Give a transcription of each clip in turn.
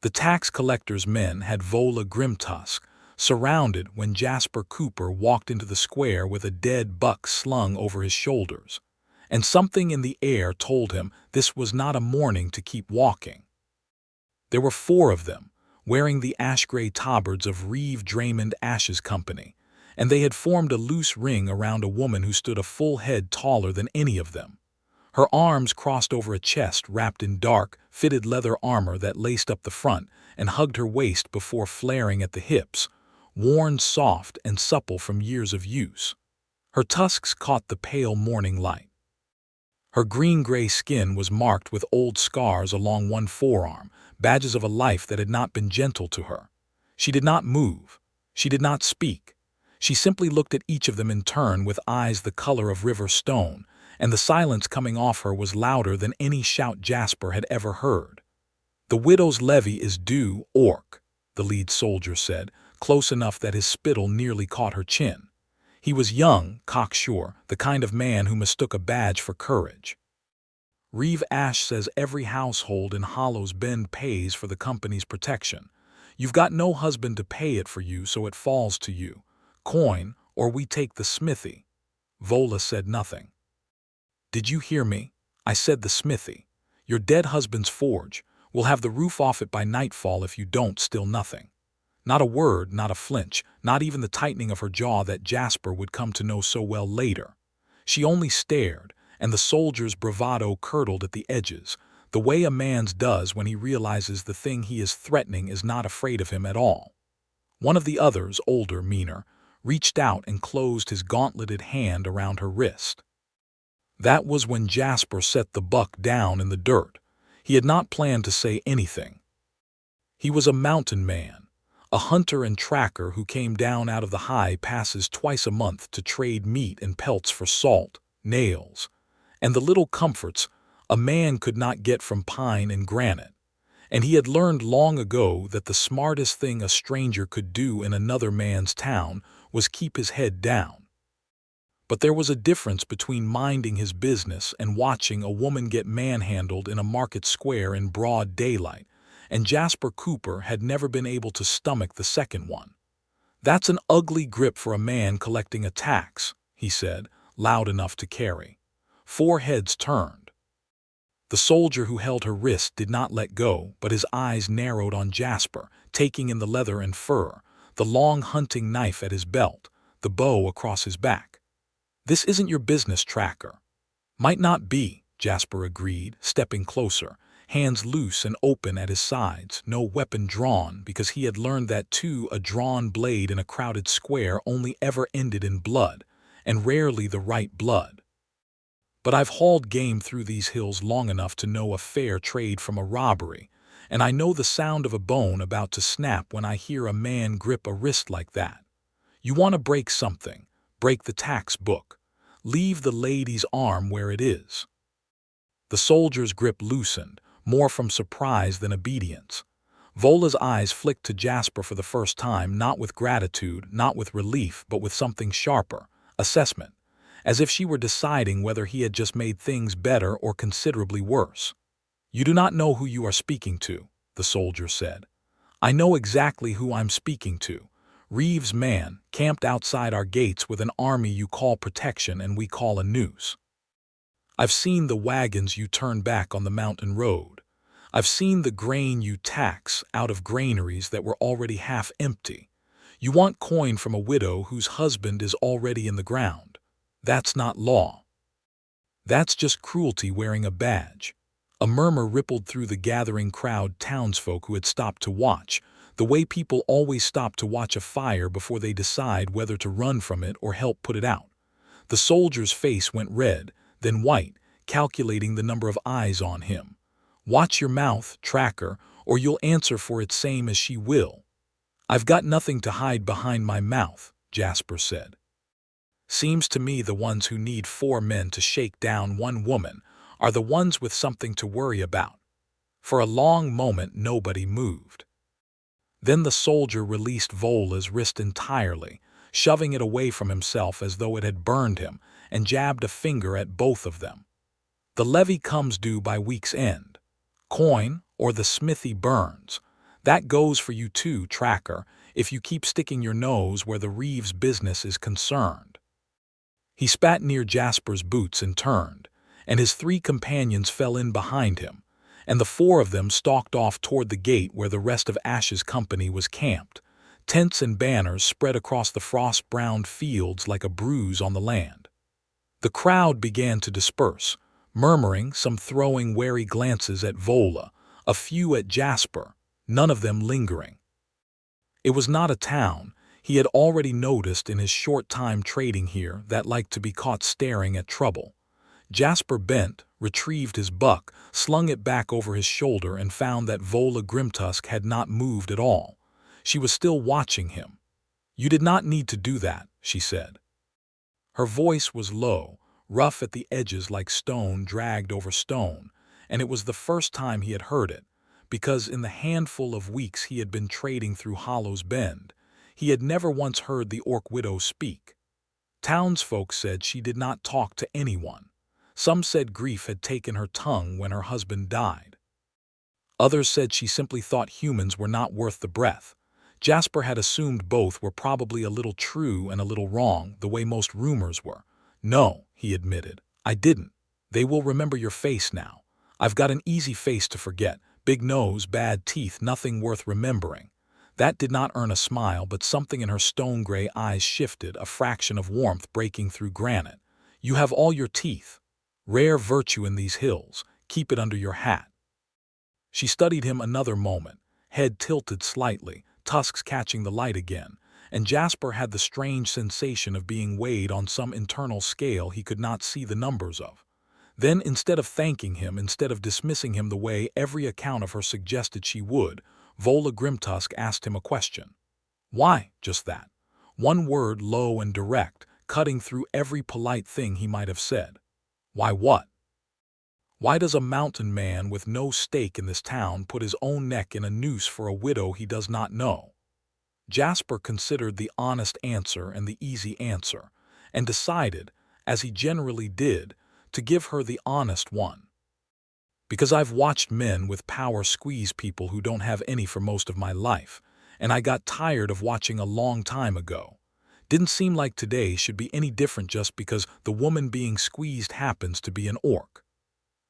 The tax collector's men had Vola Grimtusk surrounded when Jasper Cooper walked into the square with a dead buck slung over his shoulders, and something in the air told him this was not a morning to keep walking. There were 4 of them, wearing the ash-gray tabards of Reeve Draymond Ash's company, and they had formed a loose ring around a woman who stood a full head taller than any of them. Her arms crossed over a chest wrapped in dark, fitted leather armor that laced up the front and hugged her waist before flaring at the hips, worn soft and supple from years of use. Her tusks caught the pale morning light. Her green-gray skin was marked with old scars along one forearm, badges of a life that had not been gentle to her. She did not move. She did not speak. She simply looked at each of them in turn with eyes the color of river stone, and the silence coming off her was louder than any shout Jasper had ever heard. "The widow's levy is due, orc," the lead soldier said, close enough that his spittle nearly caught her chin. He was young, cocksure, the kind of man who mistook a badge for courage. "Reeve Ash says every household in Hollow's Bend pays for the company's protection. You've got no husband to pay it for you, so it falls to you. Coin, or we take the smithy." Vola said nothing. "Did you hear me? I said the smithy. Your dead husband's forge. We'll have the roof off it by nightfall if you don't, still nothing." Not a word, not a flinch, not even the tightening of her jaw that Jasper would come to know so well later. She only stared, and the soldier's bravado curdled at the edges, the way a man's does when he realizes the thing he is threatening is not afraid of him at all. One of the others, older, meaner, reached out and closed his gauntleted hand around her wrist. That was when Jasper set the buck down in the dirt. He had not planned to say anything. He was a mountain man, a hunter and tracker who came down out of the high passes twice a month to trade meat and pelts for salt, nails, and the little comforts a man could not get from pine and granite. And he had learned long ago that the smartest thing a stranger could do in another man's town was keep his head down. But there was a difference between minding his business and watching a woman get manhandled in a market square in broad daylight, and Jasper Cooper had never been able to stomach the second one. "That's an ugly grip for a man collecting a tax," he said, loud enough to carry. 4 heads turned. The soldier who held her wrist did not let go, but his eyes narrowed on Jasper, taking in the leather and fur, the long hunting knife at his belt, the bow across his back. "This isn't your business, tracker." "Might not be," Jasper agreed, stepping closer, hands loose and open at his sides, no weapon drawn, because he had learned that too, a drawn blade in a crowded square only ever ended in blood, and rarely the right blood. "But I've hauled game through these hills long enough to know a fair trade from a robbery, and I know the sound of a bone about to snap when I hear a man grip a wrist like that. You want to break something, break the tax book. Leave the lady's arm where it is." The soldier's grip loosened, more from surprise than obedience. Vola's eyes flicked to Jasper for the first time, not with gratitude, not with relief, but with something sharper, assessment, as if she were deciding whether he had just made things better or considerably worse. "You do not know who you are speaking to," the soldier said. "I know exactly who I'm speaking to. Reeve's man, camped outside our gates with an army you call protection and we call a noose. I've seen the wagons you turn back on the mountain road. I've seen the grain you tax out of granaries that were already half empty. You want coin from a widow whose husband is already in the ground. That's not law. That's just cruelty wearing a badge." A murmur rippled through the gathering crowd, townsfolk who had stopped to watch, the way people always stop to watch a fire before they decide whether to run from it or help put it out. The soldier's face went red, then white, calculating the number of eyes on him. "Watch your mouth, tracker, or you'll answer for it same as she will." "I've got nothing to hide behind my mouth," Jasper said. "Seems to me the ones who need 4 men to shake down one woman are the ones with something to worry about." For a long moment nobody moved. Then the soldier released Vola's wrist entirely, shoving it away from himself as though it had burned him, and jabbed a finger at both of them. "The levy comes due by week's end. Coin, or the smithy burns. That goes for you too, Tracker, if you keep sticking your nose where the Reeves business is concerned. He spat near Jasper's boots and turned, and his 3 companions fell in behind him, and the 4 of them stalked off toward the gate where the rest of Ash's company was camped. Tents and banners spread across the frost-browned fields like a bruise on the land. The crowd began to disperse, murmuring, some throwing wary glances at Vola, a few at Jasper, none of them lingering. It was not a town. He had already noticed in his short time trading here that liked to be caught staring at trouble. Jasper bent, retrieved his buck, slung it back over his shoulder, and found that Vola Grimtusk had not moved at all. She was still watching him. "You did not need to do that," she said. Her voice was low, rough at the edges like stone dragged over stone, and it was the first time he had heard it, because in the handful of weeks he had been trading through Hollow's Bend, he had never once heard the orc widow speak. Townsfolk said she did not talk to anyone. Some said grief had taken her tongue when her husband died. Others said she simply thought humans were not worth the breath. Jasper had assumed both were probably a little true and a little wrong, the way most rumors were. "No," he admitted, "I didn't. They will remember your face now. I've got an easy face to forget. Big nose, bad teeth, nothing worth remembering." That did not earn a smile, but something in her stone-gray eyes shifted, a fraction of warmth breaking through granite. "You have all your teeth. Rare virtue in these hills. Keep it under your hat." She studied him another moment, head tilted slightly, tusks catching the light again, and Jasper had the strange sensation of being weighed on some internal scale he could not see the numbers of. Then, instead of thanking him, instead of dismissing him the way every account of her suggested she would, Vola Grimtusk asked him a question. "Why?" Just that. One word, low and direct, cutting through every polite thing he might have said. "Why what? Why does a mountain man with no stake in this town put his own neck in a noose for a widow he does not know?" Jasper considered the honest answer and the easy answer, and decided, as he generally did, to give her the honest one. "Because I've watched men with power squeeze people who don't have any for most of my life, and I got tired of watching a long time ago. Didn't seem like today should be any different just because the woman being squeezed happens to be an orc."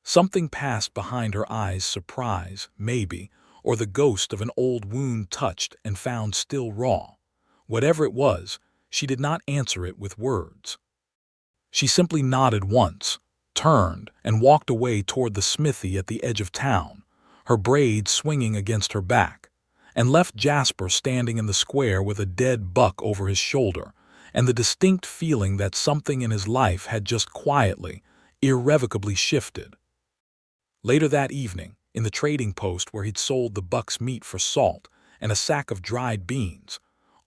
Something passed behind her eyes, surprise, maybe, or the ghost of an old wound touched and found still raw. Whatever it was, she did not answer it with words. She simply nodded once, turned, and walked away toward the smithy at the edge of town, her braids swinging against her back, and left Jasper standing in the square with a dead buck over his shoulder, and the distinct feeling that something in his life had just quietly, irrevocably shifted. Later that evening, in the trading post where he'd sold the buck's meat for salt and a sack of dried beans,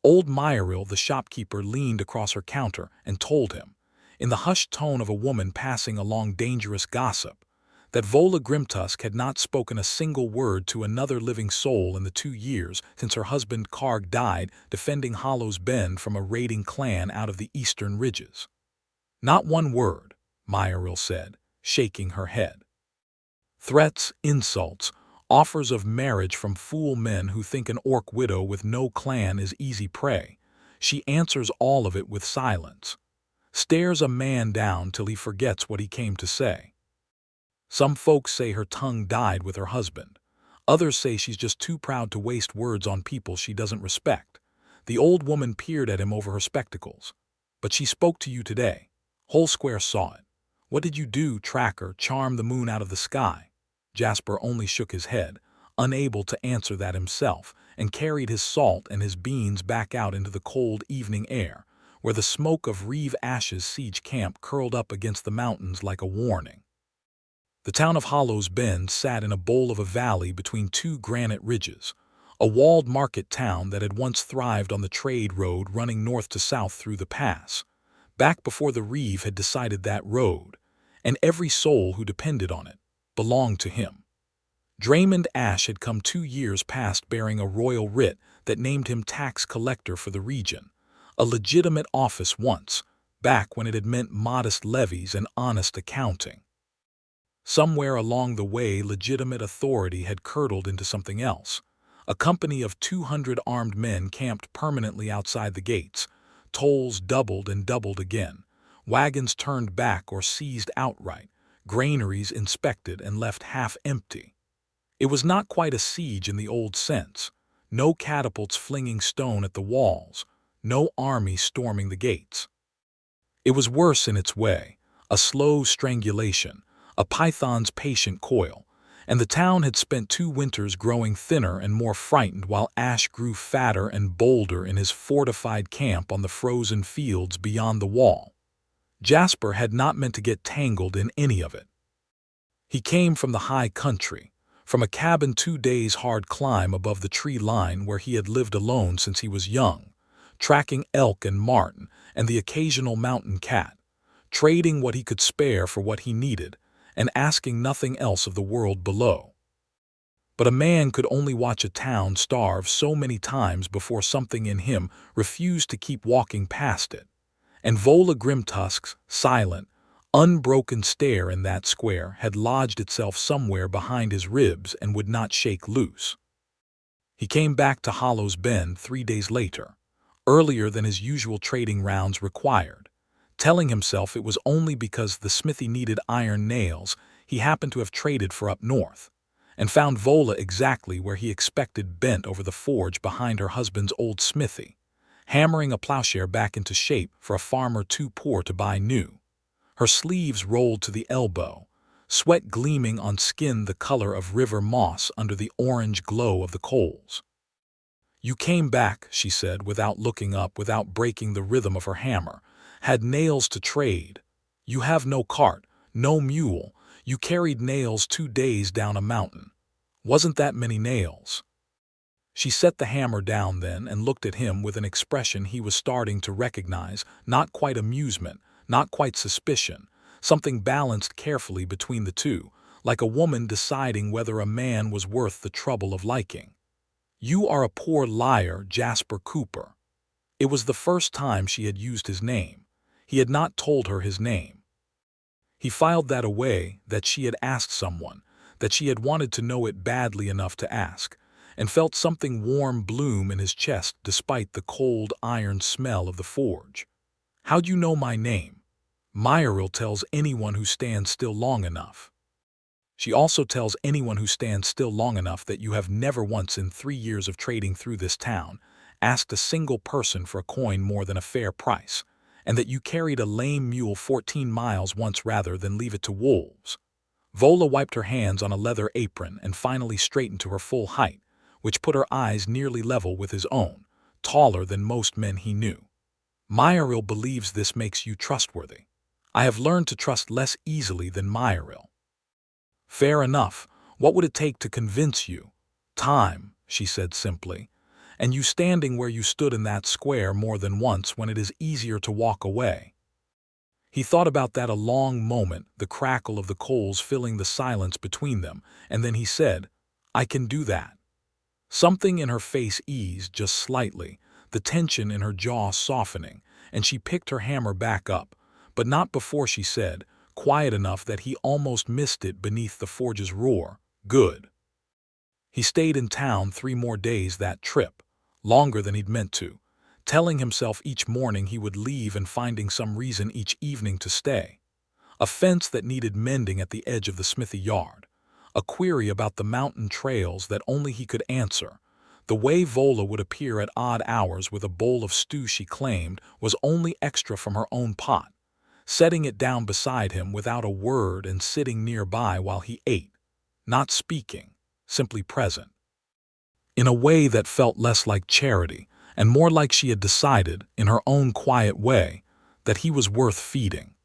old Myril, the shopkeeper, leaned across her counter and told him, in the hushed tone of a woman passing along dangerous gossip, that Vola Grimtusk had not spoken a single word to another living soul in the 2 years since her husband Karg died defending Hollow's Bend from a raiding clan out of the eastern ridges. "Not one word," Myril said, shaking her head. "Threats, insults, offers of marriage from fool men who think an orc widow with no clan is easy prey. She answers all of it with silence. Stares a man down till he forgets what he came to say. Some folks say her tongue died with her husband. Others say she's just too proud to waste words on people she doesn't respect." The old woman peered at him over her spectacles. "But she spoke to you today. Whole square saw it. What did you do, Tracker? Charm the moon out of the sky?" Jasper only shook his head, unable to answer that himself, and carried his salt and his beans back out into the cold evening air, where the smoke of Reeve Ash's siege camp curled up against the mountains like a warning. The town of Hollow's Bend sat in a bowl of a valley between 2 granite ridges, a walled market town that had once thrived on the trade road running north to south through the pass, back before the Reeve had decided that road, and every soul who depended on it, belonged to him. Draymond Ash had come 2 years past bearing a royal writ that named him tax collector for the region, a legitimate office once, back when it had meant modest levies and honest accounting. Somewhere along the way, legitimate authority had curdled into something else, A company of 200 armed men camped permanently outside the gates. Tolls doubled and doubled again. Wagons turned back or seized outright. Granaries inspected and left half empty. It was not quite a siege in the old sense. No catapults flinging stone at the walls. No army storming the gates. It was worse in its way. A slow strangulation. A python's patient coil. And the town had spent 2 winters growing thinner and more frightened while Ash grew fatter and bolder in his fortified camp on the frozen fields beyond the wall. Jasper had not meant to get tangled in any of it. He came from the high country, from a cabin 2 days' hard climb above the tree line where he had lived alone since he was young, tracking elk and marten and the occasional mountain cat, trading what he could spare for what he needed, and asking nothing else of the world below. But a man could only watch a town starve so many times before something in him refused to keep walking past it. And Vola Grimtusk's silent, unbroken stare in that square had lodged itself somewhere behind his ribs and would not shake loose. He came back to Hollow's Bend 3 days later, earlier than his usual trading rounds required, telling himself it was only because the smithy needed iron nails he happened to have traded for up north, and found Vola exactly where he expected, bent over the forge behind her husband's old smithy, hammering a plowshare back into shape for a farmer too poor to buy new. Her sleeves rolled to the elbow, sweat gleaming on skin the color of river moss under the orange glow of the coals. "You came back," she said, without looking up, without breaking the rhythm of her hammer. "Had nails to trade. You have no cart, no mule. You carried nails 2 days down a mountain. Wasn't that many nails?" She set the hammer down then and looked at him with an expression he was starting to recognize, not quite amusement, not quite suspicion, something balanced carefully between the two, like a woman deciding whether a man was worth the trouble of liking. "You are a poor liar, Jasper Cooper." It was the first time she had used his name. He had not told her his name. He filed that away, that she had asked someone, that she had wanted to know it badly enough to ask, and felt something warm bloom in his chest despite the cold iron smell of the forge. "How'd you know my name?" "Myril tells anyone who stands still long enough." "She also tells anyone who stands still long enough that you have never once in 3 years of trading through this town asked a single person for a coin more than a fair price, and that you carried a lame mule 14 miles once rather than leave it to wolves." Vola wiped her hands on a leather apron and finally straightened to her full height, which put her eyes nearly level with his own, taller than most men he knew. "Myril believes this makes you trustworthy. I have learned to trust less easily than Myril." "Fair enough. What would it take to convince you?" "Time," she said simply. "And you standing where you stood in that square more than once when it is easier to walk away." He thought about that a long moment, the crackle of the coals filling the silence between them, and then he said, "I can do that." Something in her face eased just slightly, the tension in her jaw softening, and she picked her hammer back up, but not before she said, quiet enough that he almost missed it beneath the forge's roar, "Good." He stayed in town 3 more days that trip, longer than he'd meant to, telling himself each morning he would leave and finding some reason each evening to stay. A fence that needed mending at the edge of the smithy yard, a query about the mountain trails that only he could answer, the way Vola would appear at odd hours with a bowl of stew she claimed was only extra from her own pot, setting it down beside him without a word and sitting nearby while he ate, not speaking, simply present. In a way that felt less like charity and more like she had decided, in her own quiet way, that he was worth feeding.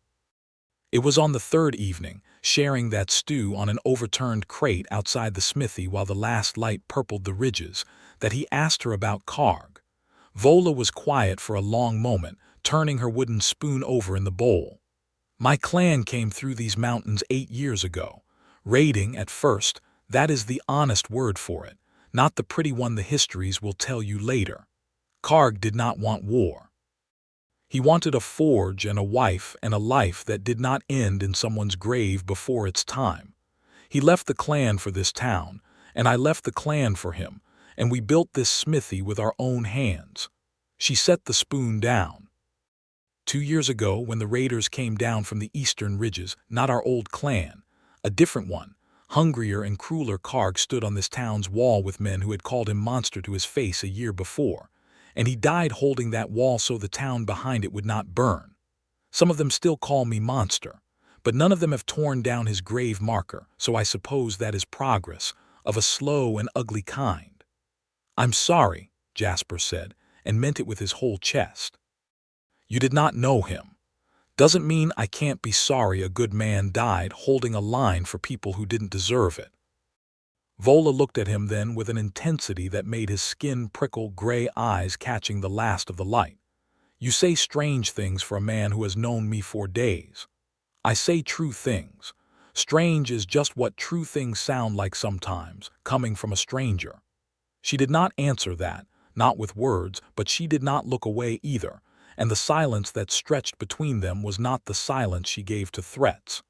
It was on the 3rd evening, sharing that stew on an overturned crate outside the smithy while the last light purpled the ridges, that he asked her about Karg. Vola was quiet for a long moment, turning her wooden spoon over in the bowl. "My clan came through these mountains 8 years ago. Raiding at first, that is the honest word for it, not the pretty one the histories will tell you later. Karg did not want war. He wanted a forge and a wife and a life that did not end in someone's grave before its time. He left the clan for this town, and I left the clan for him, and we built this smithy with our own hands." She set the spoon down. "2 years ago, when the raiders came down from the eastern ridges, not our old clan, a different one, hungrier and crueler Karg stood on this town's wall with men who had called him monster to his face a year before, and he died holding that wall so the town behind it would not burn. Some of them still call me monster, but none of them have torn down his grave marker, so I suppose that is progress, of a slow and ugly kind." "I'm sorry," Jasper said, and meant it with his whole chest. "You did not know him. Doesn't mean I can't be sorry a good man died holding a line for people who didn't deserve it." Vola looked at him then with an intensity that made his skin prickle, gray eyes catching the last of the light. "You say strange things for a man who has known me for days." "I say true things. Strange is just what true things sound like sometimes, coming from a stranger." She did not answer that, not with words, but she did not look away either, and the silence that stretched between them was not the silence she gave to threats.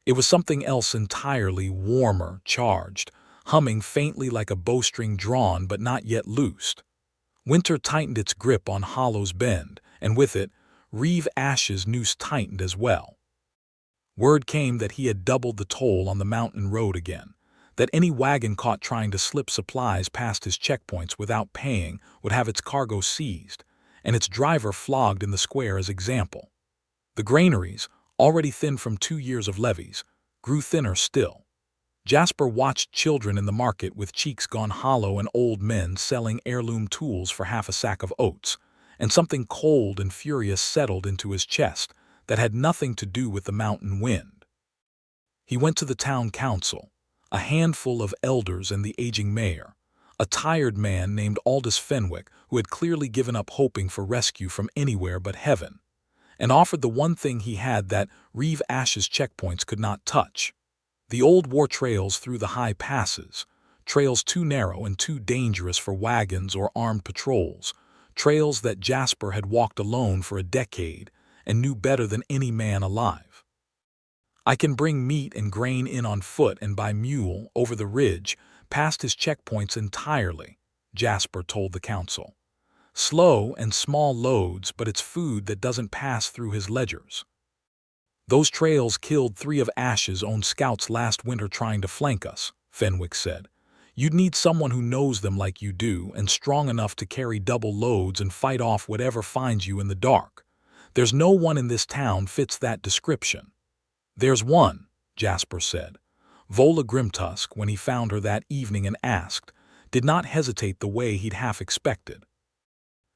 It was something else entirely, warmer, charged, humming faintly like a bowstring drawn but not yet loosed. Winter tightened its grip on Hollow's Bend, and with it, Reeve Ash's noose tightened as well. Word came that he had doubled the toll on the mountain road again, that any wagon caught trying to slip supplies past his checkpoints without paying would have its cargo seized, and its driver flogged in the square as example. The granaries, already thin from 2 years of levies, grew thinner still. Jasper watched children in the market with cheeks gone hollow and old men selling heirloom tools for half a sack of oats, and something cold and furious settled into his chest that had nothing to do with the mountain wind. He went to the town council, a handful of elders and the aging mayor, a tired man named Aldous Fenwick who had clearly given up hoping for rescue from anywhere but heaven, and offered the one thing he had that Reeve Ash's checkpoints could not touch: the old war trails through the high passes, trails too narrow and too dangerous for wagons or armed patrols, trails that Jasper had walked alone for a decade and knew better than any man alive. "I can bring meat and grain in on foot and by mule over the ridge past his checkpoints entirely," Jasper told the council. "Slow and small loads, but it's food that doesn't pass through his ledgers." "Those trails killed 3 of Ash's own scouts last winter trying to flank us," Fenwick said. "You'd need someone who knows them like you do and strong enough to carry double loads and fight off whatever finds you in the dark. There's no one in this town fits that description." "There's one," Jasper said. Vola Grimtusk, when he found her that evening and asked, did not hesitate the way he'd half expected.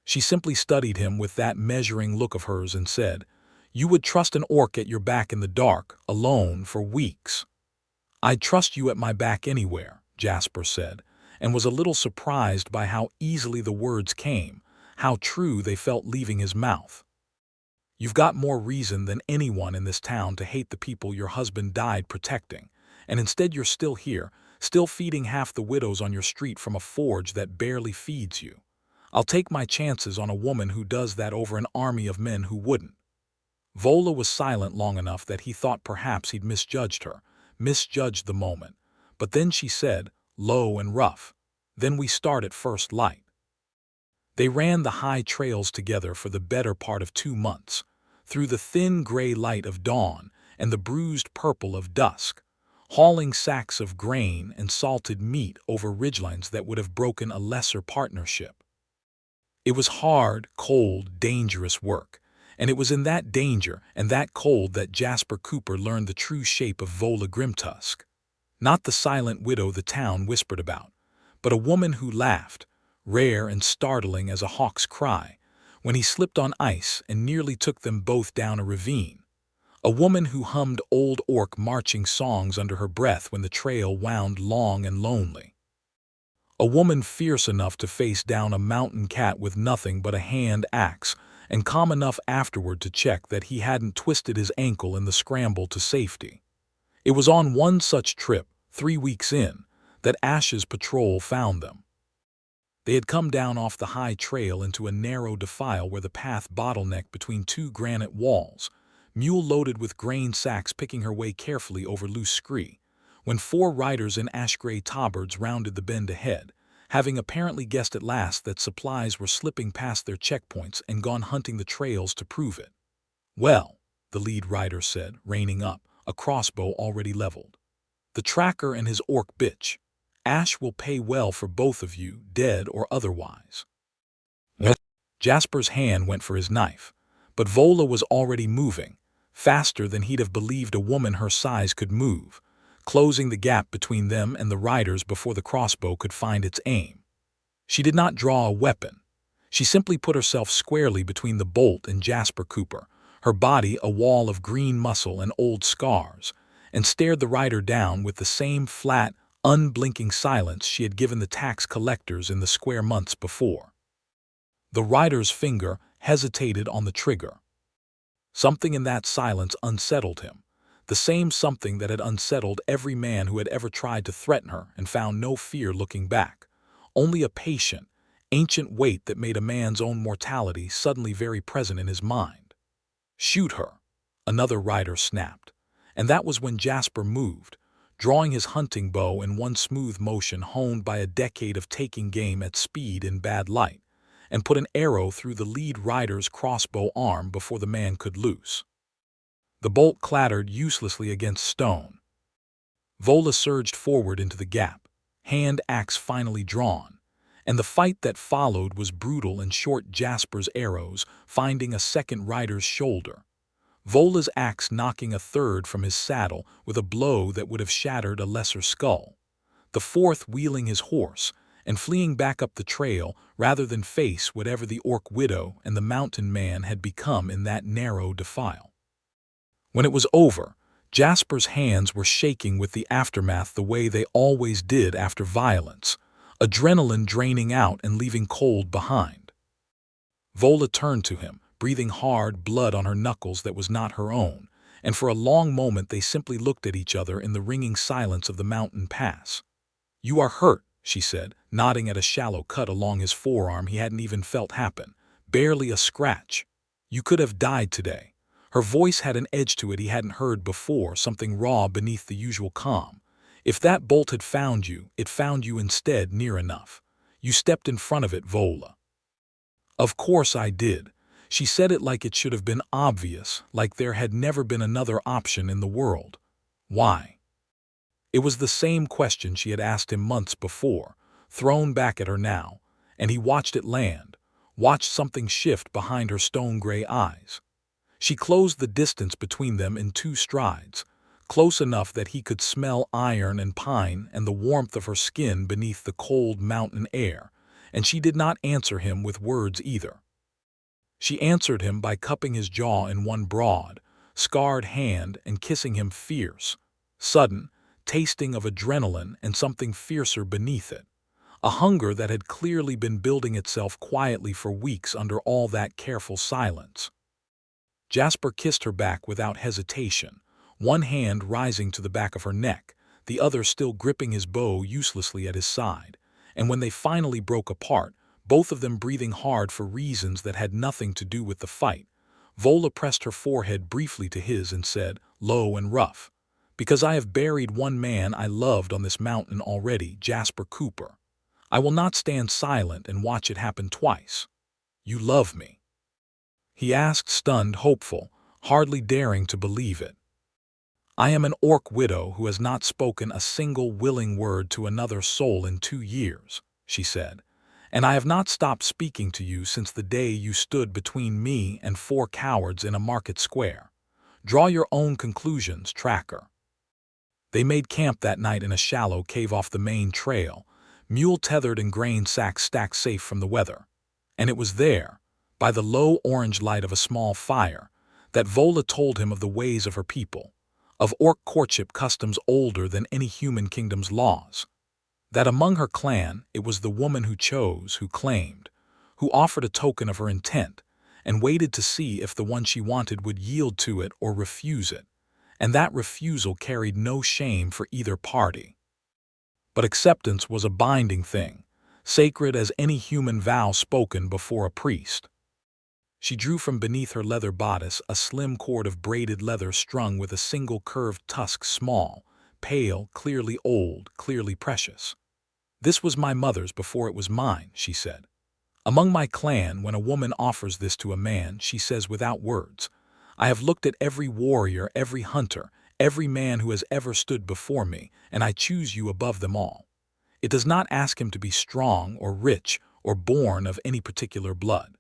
She simply studied him with that measuring look of hers and said, "You would trust an orc at your back in the dark, alone, for weeks." "I'd trust you at my back anywhere," Jasper said, and was a little surprised by how easily the words came, how true they felt leaving his mouth. "You've got more reason than anyone in this town to hate the people your husband died protecting, and instead you're still here, still feeding half the widows on your street from a forge that barely feeds you. I'll take my chances on a woman who does that over an army of men who wouldn't." Vola was silent long enough that he thought perhaps he'd misjudged her, misjudged the moment, but then she said, low and rough, "Then we start at first light." They ran the high trails together for the better part of 2 months, through the thin gray light of dawn and the bruised purple of dusk, hauling sacks of grain and salted meat over ridgelines that would have broken a lesser partnership. It was hard, cold, dangerous work, and it was in that danger and that cold that Jasper Cooper learned the true shape of Vola Grimtusk. Not the silent widow the town whispered about, but a woman who laughed, rare and startling as a hawk's cry, when he slipped on ice and nearly took them both down a ravine. A woman who hummed old orc marching songs under her breath when the trail wound long and lonely. A woman fierce enough to face down a mountain cat with nothing but a hand axe, and calm enough afterward to check that he hadn't twisted his ankle in the scramble to safety. It was on one such trip, 3 weeks in, that Ash's patrol found them. They had come down off the high trail into a narrow defile where the path bottlenecked between 2 granite walls, mule loaded with grain sacks picking her way carefully over loose scree, when 4 riders in ash-gray tabards rounded the bend ahead, having apparently guessed at last that supplies were slipping past their checkpoints and gone hunting the trails to prove it. "Well," the lead rider said, reining up, a crossbow already leveled. "The tracker and his orc bitch. Ash will pay well for both of you, dead or otherwise." Jasper's hand went for his knife, but Vola was already moving, faster than he'd have believed a woman her size could move, closing the gap between them and the riders before the crossbow could find its aim. She did not draw a weapon. She simply put herself squarely between the bolt and Jasper Cooper, her body a wall of green muscle and old scars, and stared the rider down with the same flat, unblinking silence she had given the tax collectors in the square months before. The rider's finger hesitated on the trigger. Something in that silence unsettled him, the same something that had unsettled every man who had ever tried to threaten her and found no fear looking back, only a patient, ancient weight that made a man's own mortality suddenly very present in his mind. "Shoot her," another rider snapped, and that was when Jasper moved, drawing his hunting bow in one smooth motion honed by a decade of taking game at speed in bad light, and put an arrow through the lead rider's crossbow arm before the man could loose. The bolt clattered uselessly against stone. Vola surged forward into the gap, hand axe finally drawn, and the fight that followed was brutal and short. Jasper's arrows finding a second rider's shoulder, Vola's axe knocking a third from his saddle with a blow that would have shattered a lesser skull, the fourth wheeling his horse and fleeing back up the trail rather than face whatever the orc widow and the mountain man had become in that narrow defile. When it was over, Jasper's hands were shaking with the aftermath the way they always did after violence, adrenaline draining out and leaving cold behind. Vola turned to him, breathing hard blood on her knuckles that was not her own, and for a long moment they simply looked at each other in the ringing silence of the mountain pass. "You are hurt," she said, nodding at a shallow cut along his forearm he hadn't even felt happen. "Barely a scratch. You could have died today." Her voice had an edge to it he hadn't heard before, something raw beneath the usual calm. "If that bolt had found you, it found you instead near enough. You stepped in front of it, Vola." "Of course I did." She said it like it should have been obvious, like there had never been another option in the world. "Why?" It was the same question she had asked him months before, thrown back at her now, and he watched it land, watched something shift behind her stone-gray eyes. She closed the distance between them in 2 strides, close enough that he could smell iron and pine and the warmth of her skin beneath the cold mountain air, and she did not answer him with words either. She answered him by cupping his jaw in one broad, scarred hand and kissing him fierce, sudden, tasting of adrenaline and something fiercer beneath it, a hunger that had clearly been building itself quietly for weeks under all that careful silence. Jasper kissed her back without hesitation, one hand rising to the back of her neck, the other still gripping his bow uselessly at his side, and when they finally broke apart, both of them breathing hard for reasons that had nothing to do with the fight, Vola pressed her forehead briefly to his and said, low and rough, "Because I have buried one man I loved on this mountain already, Jasper Cooper. I will not stand silent and watch it happen twice. You love me?" He asked, stunned, hopeful, hardly daring to believe it. "I am an orc widow who has not spoken a single willing word to another soul in 2 years, she said, "and I have not stopped speaking to you since the day you stood between me and 4 cowards in a market square. Draw your own conclusions, tracker." They made camp that night in a shallow cave off the main trail, mule tethered and grain sacks stacked safe from the weather. And it was there, by the low orange light of a small fire, that Vola told him of the ways of her people, of orc courtship customs older than any human kingdom's laws. That among her clan it was the woman who chose, who claimed, who offered a token of her intent, and waited to see if the one she wanted would yield to it or refuse it, and that refusal carried no shame for either party. But acceptance was a binding thing, sacred as any human vow spoken before a priest. She drew from beneath her leather bodice a slim cord of braided leather strung with a single curved tusk, small, pale, clearly old, clearly precious. "This was my mother's before it was mine," she said. "Among my clan, when a woman offers this to a man, she says without words, 'I have looked at every warrior, every hunter, every man who has ever stood before me, and I choose you above them all.' It does not ask him to be strong or rich or born of any particular blood.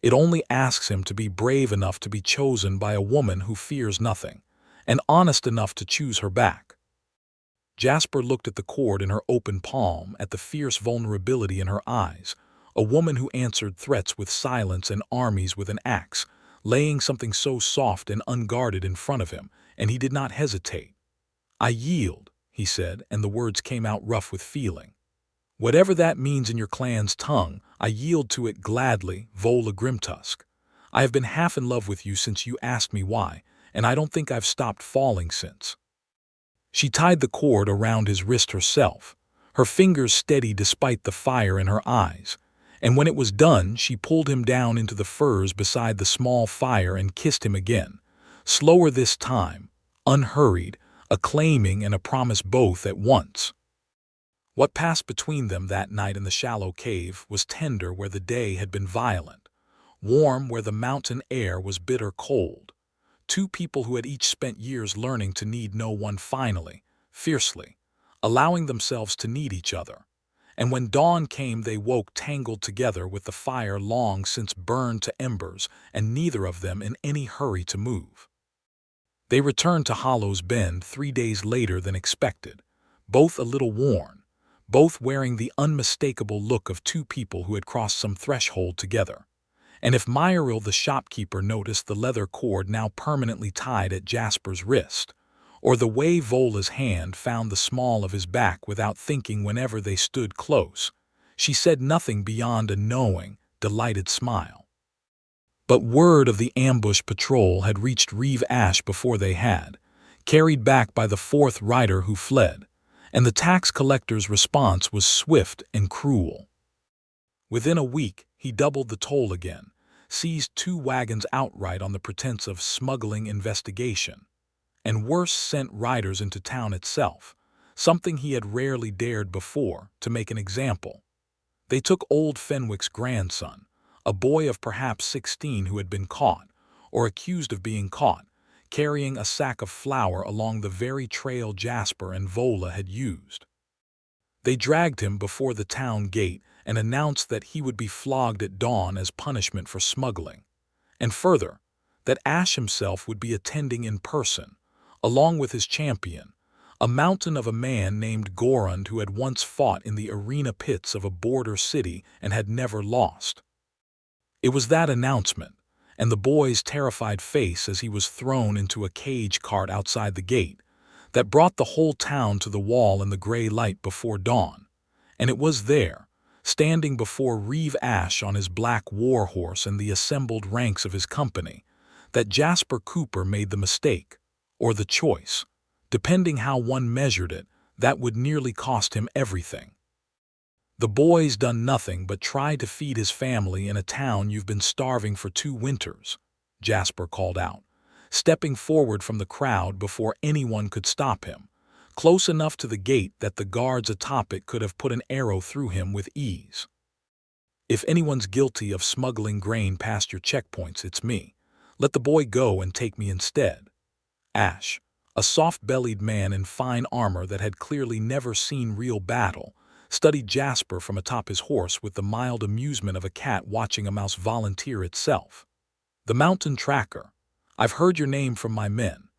It only asks him to be brave enough to be chosen by a woman who fears nothing, and honest enough to choose her back." Jasper looked at the cord in her open palm, at the fierce vulnerability in her eyes, a woman who answered threats with silence and armies with an axe, laying something so soft and unguarded in front of him, and he did not hesitate. "I yield," he said, and the words came out rough with feeling. "Whatever that means in your clan's tongue, I yield to it gladly, Vola Grimtusk. I have been half in love with you since you asked me why, and I don't think I've stopped falling since." She tied the cord around his wrist herself, her fingers steady despite the fire in her eyes, and when it was done, she pulled him down into the furs beside the small fire and kissed him again, slower this time, unhurried, a claiming and a promise both at once. What passed between them that night in the shallow cave was tender where the day had been violent, warm where the mountain air was bitter cold. Two people who had each spent years learning to need no one finally, fiercely, allowing themselves to need each other. And when dawn came, they woke tangled together with the fire long since burned to embers, and neither of them in any hurry to move. They returned to Hollow's Bend 3 days later than expected, both a little worn, both wearing the unmistakable look of two people who had crossed some threshold together. And if Myril the shopkeeper noticed the leather cord now permanently tied at Jasper's wrist, or the way Vola's hand found the small of his back without thinking whenever they stood close, she said nothing beyond a knowing, delighted smile. But word of the ambush patrol had reached Reeve Ash before they had, carried back by the fourth rider who fled, and the tax collector's response was swift and cruel. Within a week, he doubled the toll again, seized 2 wagons outright on the pretense of smuggling investigation, and worse, sent riders into town itself, something he had rarely dared before, to make an example. They took old Fenwick's grandson, a boy of perhaps 16 who had been caught, or accused of being caught, carrying a sack of flour along the very trail Jasper and Vola had used. They dragged him before the town gate and announced that he would be flogged at dawn as punishment for smuggling, and further, that Ash himself would be attending in person, along with his champion, a mountain of a man named Gorund who had once fought in the arena pits of a border city and had never lost. It was that announcement, and the boy's terrified face as he was thrown into a cage cart outside the gate, that brought the whole town to the wall in the gray light before dawn. And it was there, standing before Reeve Ash on his black war horse and the assembled ranks of his company, that Jasper Cooper made the mistake, or the choice, depending how one measured it, that would nearly cost him everything. "The boy's done nothing but try to feed his family in a town you've been starving for 2 winters, Jasper called out, stepping forward from the crowd before anyone could stop him, close enough to the gate that the guards atop it could have put an arrow through him with ease. "If anyone's guilty of smuggling grain past your checkpoints, it's me. Let the boy go and take me instead." Ash, a soft-bellied man in fine armor that had clearly never seen real battle, studied Jasper from atop his horse with the mild amusement of a cat watching a mouse volunteer itself. "The mountain tracker. I've heard your name from my men.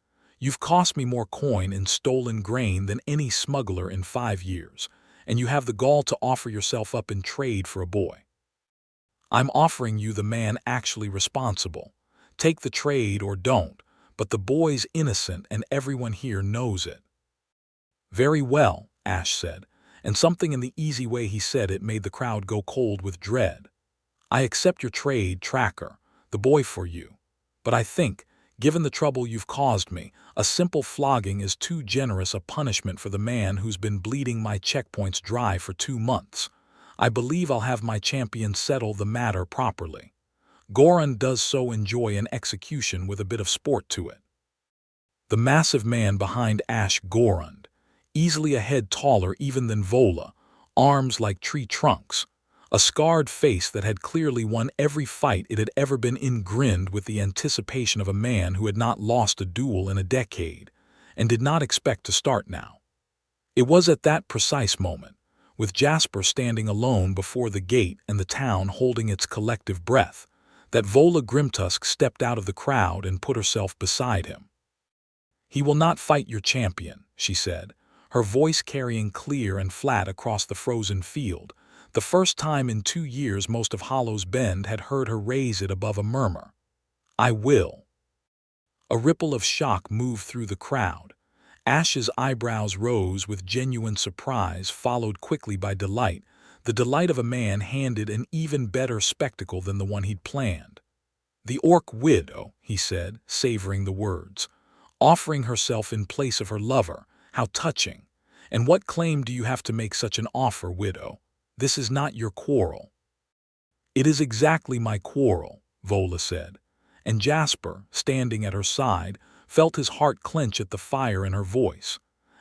You've cost me more coin in stolen grain than any smuggler in 5 years, and you have the gall to offer yourself up in trade for a boy. I'm offering you the man actually responsible. Take the trade or don't, but the boy's innocent and everyone here knows it." "Very well," Ash said, and something in the easy way he said it made the crowd go cold with dread. "I accept your trade, tracker, the boy for you. But I think, given the trouble you've caused me, a simple flogging is too generous a punishment for the man who's been bleeding my checkpoints dry for 2 months. I believe I'll have my champion settle the matter properly. Gorund does so enjoy an execution with a bit of sport to it." The massive man behind Ash, Gorund, easily a head taller even than Vola, arms like tree trunks, a scarred face that had clearly won every fight it had ever been in, grinned with the anticipation of a man who had not lost a duel in a decade and did not expect to start now. It was at that precise moment, with Jasper standing alone before the gate and the town holding its collective breath, that Vola Grimtusk stepped out of the crowd and put herself beside him. "He will not fight your champion," she said, her voice carrying clear and flat across the frozen field, the first time in 2 years most of Hollow's Bend had heard her raise it above a murmur. "I will." A ripple of shock moved through the crowd. Ash's eyebrows rose with genuine surprise, followed quickly by delight, the delight of a man handed an even better spectacle than the one he'd planned. "The orc widow," he said, savoring the words. "Offering herself in place of her lover. How touching. And what claim do you have to make such an offer, widow? This is not your quarrel." "It is exactly my quarrel," Vola said, and Jasper, standing at her side, felt his heart clench at the fire in her voice,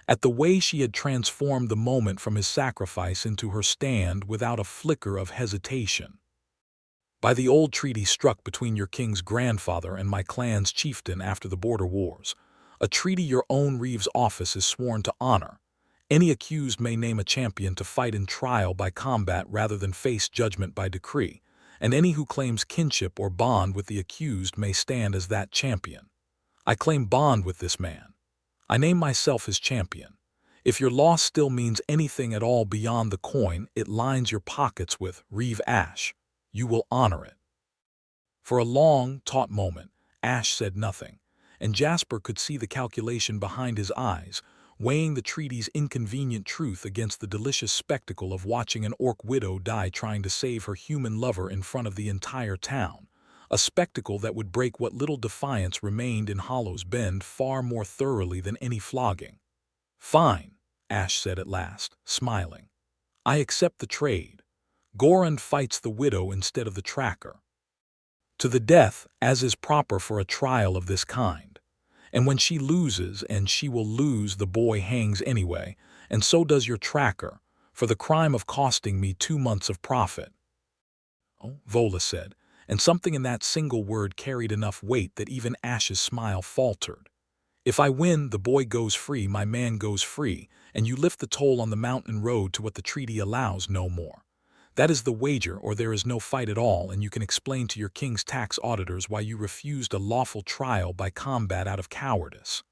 at the way she had transformed the moment from his sacrifice into her stand without a flicker of hesitation. "By the old treaty struck between your king's grandfather and my clan's chieftain after the border wars, a treaty your own Reeves' office is sworn to honor, any accused may name a champion to fight in trial by combat rather than face judgment by decree, and any who claims kinship or bond with the accused may stand as that champion. I claim bond with this man. I name myself his champion. If your loss still means anything at all beyond the coin it lines your pockets with, Reeve Ash, you will honor it." For a long, taut moment, Ash said nothing, and Jasper could see the calculation behind his eyes, weighing the treaty's inconvenient truth against the delicious spectacle of watching an orc widow die trying to save her human lover in front of the entire town, a spectacle that would break what little defiance remained in Hollow's Bend far more thoroughly than any flogging. "Fine," Ash said at last, smiling. "I accept the trade. Gorand fights the widow instead of the tracker. To the death, as is proper for a trial of this kind. And when she loses, and she will lose, the boy hangs anyway, and so does your tracker, for the crime of costing me 2 months of profit." "Oh," Vola said, and something in that single word carried enough weight that even Ash's smile faltered. "If I win, the boy goes free, my man goes free, and you lift the toll on the mountain road to what the treaty allows, no more. That is the wager, or there is no fight at all, and you can explain to your king's tax auditors why you refused a lawful trial by combat out of cowardice."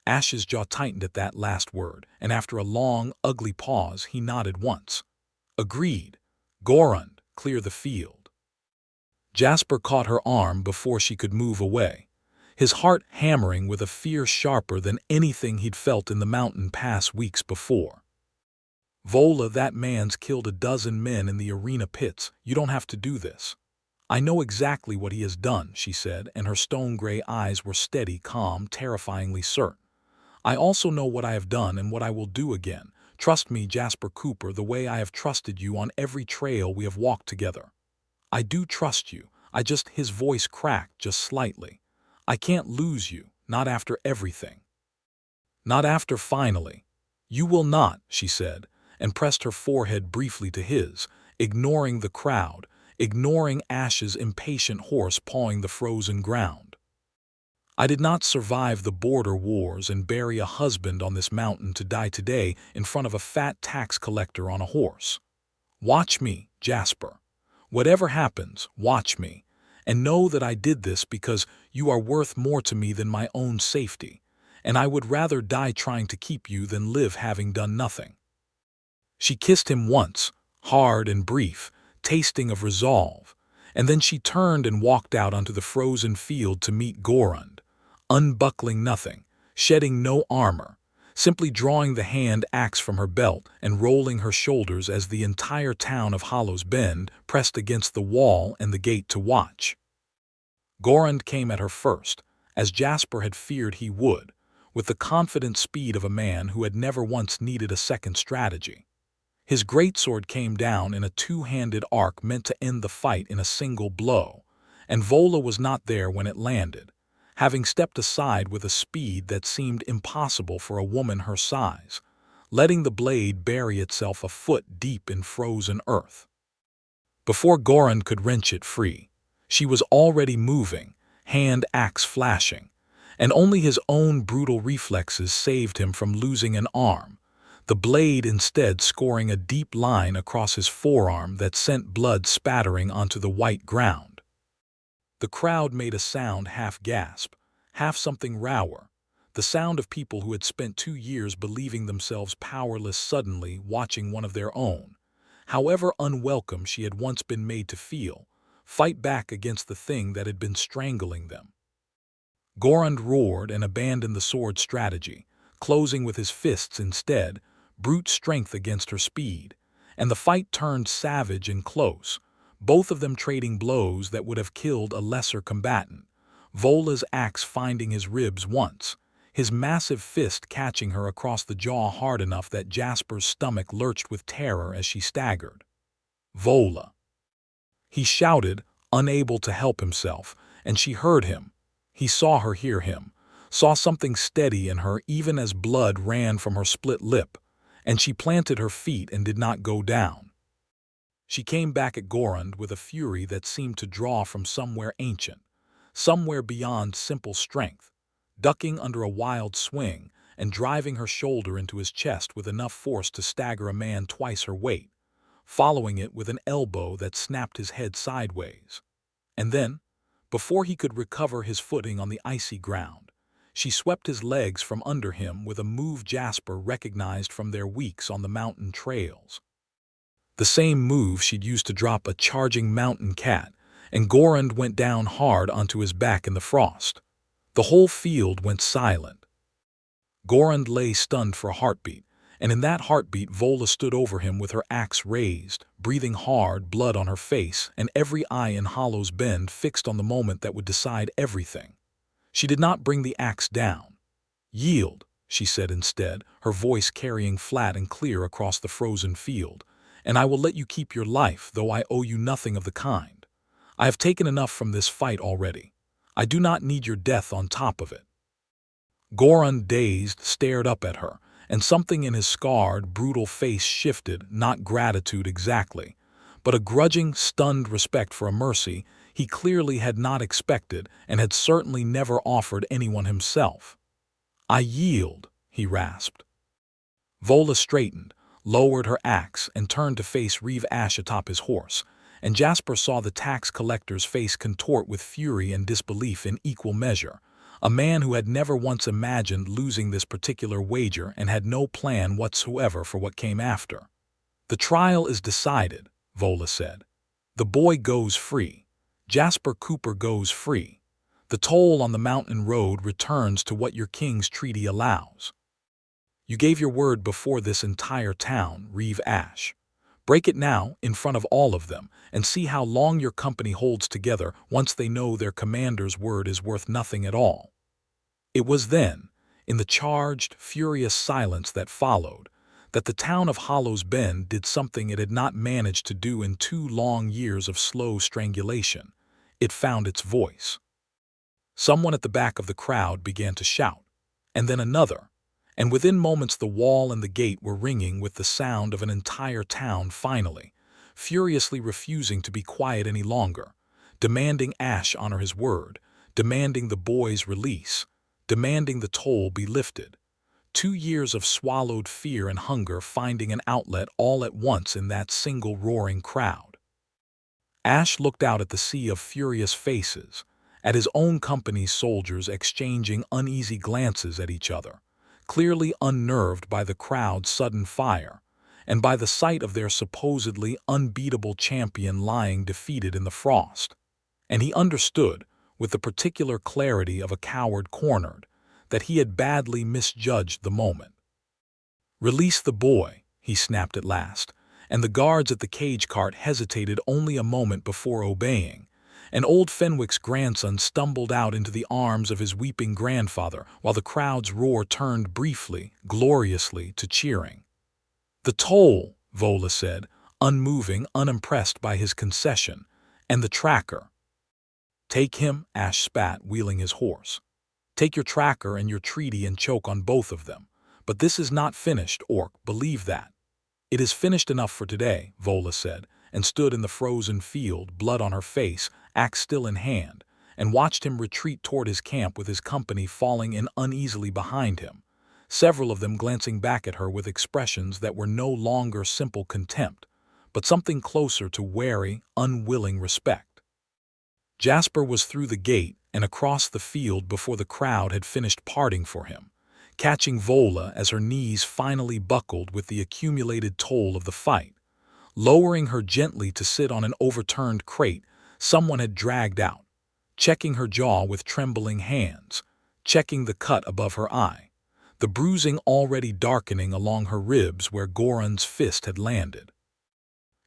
Ash's jaw tightened at that last word, and after a long, ugly pause, he nodded once. "Agreed. Gorand, clear the field." Jasper caught her arm before she could move away, his heart hammering with a fear sharper than anything he'd felt in the mountain pass weeks before. "Vola, that man's killed a dozen men in the arena pits. You don't have to do this." "I know exactly what he has done," she said, and her stone-gray eyes were steady, calm, terrifyingly certain. "I also know what I have done and what I will do again. Trust me, Jasper Cooper, the way I have trusted you on every trail we have walked together. I do trust you. His voice cracked just slightly. "I can't lose you, not after everything. Not after finally." "You will not," she said, and pressed her forehead briefly to his, ignoring the crowd, ignoring Ash's impatient horse pawing the frozen ground. "I did not survive the border wars and bury a husband on this mountain to die today in front of a fat tax collector on a horse. Watch me, Jasper. Whatever happens, watch me, and know that I did this because you are worth more to me than my own safety, and I would rather die trying to keep you than live having done nothing." She kissed him once, hard and brief, tasting of resolve, and then she turned and walked out onto the frozen field to meet Gorand, unbuckling nothing, shedding no armor, simply drawing the hand axe from her belt and rolling her shoulders as the entire town of Hollow's Bend pressed against the wall and the gate to watch. Gorand came at her first, as Jasper had feared he would, with the confident speed of a man who had never once needed a second strategy. His greatsword came down in a two-handed arc meant to end the fight in a single blow, and Vola was not there when it landed, having stepped aside with a speed that seemed impossible for a woman her size, letting the blade bury itself a foot deep in frozen earth. Before Goran could wrench it free, she was already moving, hand axe flashing, and only his own brutal reflexes saved him from losing an arm, the blade instead scoring a deep line across his forearm that sent blood spattering onto the white ground. The crowd made a sound half gasp, half something rower, the sound of people who had spent 2 years believing themselves powerless suddenly watching one of their own, however unwelcome she had once been made to feel, fight back against the thing that had been strangling them. Goran roared and abandoned the sword strategy, closing with his fists instead, brute strength against her speed, and the fight turned savage and close, both of them trading blows that would have killed a lesser combatant, Vola's axe finding his ribs once, his massive fist catching her across the jaw hard enough that Jasper's stomach lurched with terror as she staggered. "Vola!" He shouted, unable to help himself, and she heard him. He saw her hear him, saw something steady in her even as blood ran from her split lip, and she planted her feet and did not go down. She came back at Goran with a fury that seemed to draw from somewhere ancient, somewhere beyond simple strength, ducking under a wild swing and driving her shoulder into his chest with enough force to stagger a man twice her weight, following it with an elbow that snapped his head sideways. And then, before he could recover his footing on the icy ground, she swept his legs from under him with a move Jasper recognized from their weeks on the mountain trails. The same move she'd used to drop a charging mountain cat, and Goran went down hard onto his back in the frost. The whole field went silent. Goran lay stunned for a heartbeat, and in that heartbeat Vola stood over him with her axe raised, breathing hard, blood on her face, and every eye in Hollow's Bend fixed on the moment that would decide everything. She did not bring the axe down. "Yield," she said instead, her voice carrying flat and clear across the frozen field, "and I will let you keep your life, though I owe you nothing of the kind. I have taken enough from this fight already. I do not need your death on top of it." Goran, dazed, stared up at her, and something in his scarred, brutal face shifted, not gratitude exactly, but a grudging, stunned respect for a mercy he clearly had not expected and had certainly never offered anyone himself. "I yield," he rasped. Vola straightened, lowered her axe, and turned to face Reeve Ash atop his horse, and Jasper saw the tax collector's face contort with fury and disbelief in equal measure, a man who had never once imagined losing this particular wager and had no plan whatsoever for what came after. "The trial is decided," Vola said. "The boy goes free. Jasper Cooper goes free. The toll on the mountain road returns to what your king's treaty allows. You gave your word before this entire town, Reeve Ash. Break it now, in front of all of them, and see how long your company holds together once they know their commander's word is worth nothing at all." It was then, in the charged, furious silence that followed, that the town of Hollow's Bend did something it had not managed to do in 2 long years of slow strangulation. It found its voice. Someone at the back of the crowd began to shout, and then another, and within moments the wall and the gate were ringing with the sound of an entire town finally, furiously refusing to be quiet any longer, demanding Ash honor his word, demanding the boy's release, demanding the toll be lifted. 2 years of swallowed fear and hunger finding an outlet all at once in that single roaring crowd. Ash looked out at the sea of furious faces, at his own company's soldiers exchanging uneasy glances at each other, clearly unnerved by the crowd's sudden fire, and by the sight of their supposedly unbeatable champion lying defeated in the frost. And he understood, with the particular clarity of a coward cornered, that he had badly misjudged the moment. "Release the boy," he snapped at last, and the guards at the cage cart hesitated only a moment before obeying, and old Fenwick's grandson stumbled out into the arms of his weeping grandfather while the crowd's roar turned briefly, gloriously, to cheering. "The toll," Vola said, unmoving, unimpressed by his concession, "and the tracker." "Take him," Ash spat, wheeling his horse. "Take your tracker and your treaty and choke on both of them. But this is not finished, Orc, believe that. It is finished enough for today, Vola said, and stood in the frozen field, blood on her face, axe still in hand, and watched him retreat toward his camp with his company falling in uneasily behind him, several of them glancing back at her with expressions that were no longer simple contempt, but something closer to wary, unwilling respect. Jasper was through the gate and across the field before the crowd had finished parting for him, catching Vola as her knees finally buckled with the accumulated toll of the fight. Lowering her gently to sit on an overturned crate someone had dragged out, checking her jaw with trembling hands, checking the cut above her eye, the bruising already darkening along her ribs where Goran's fist had landed.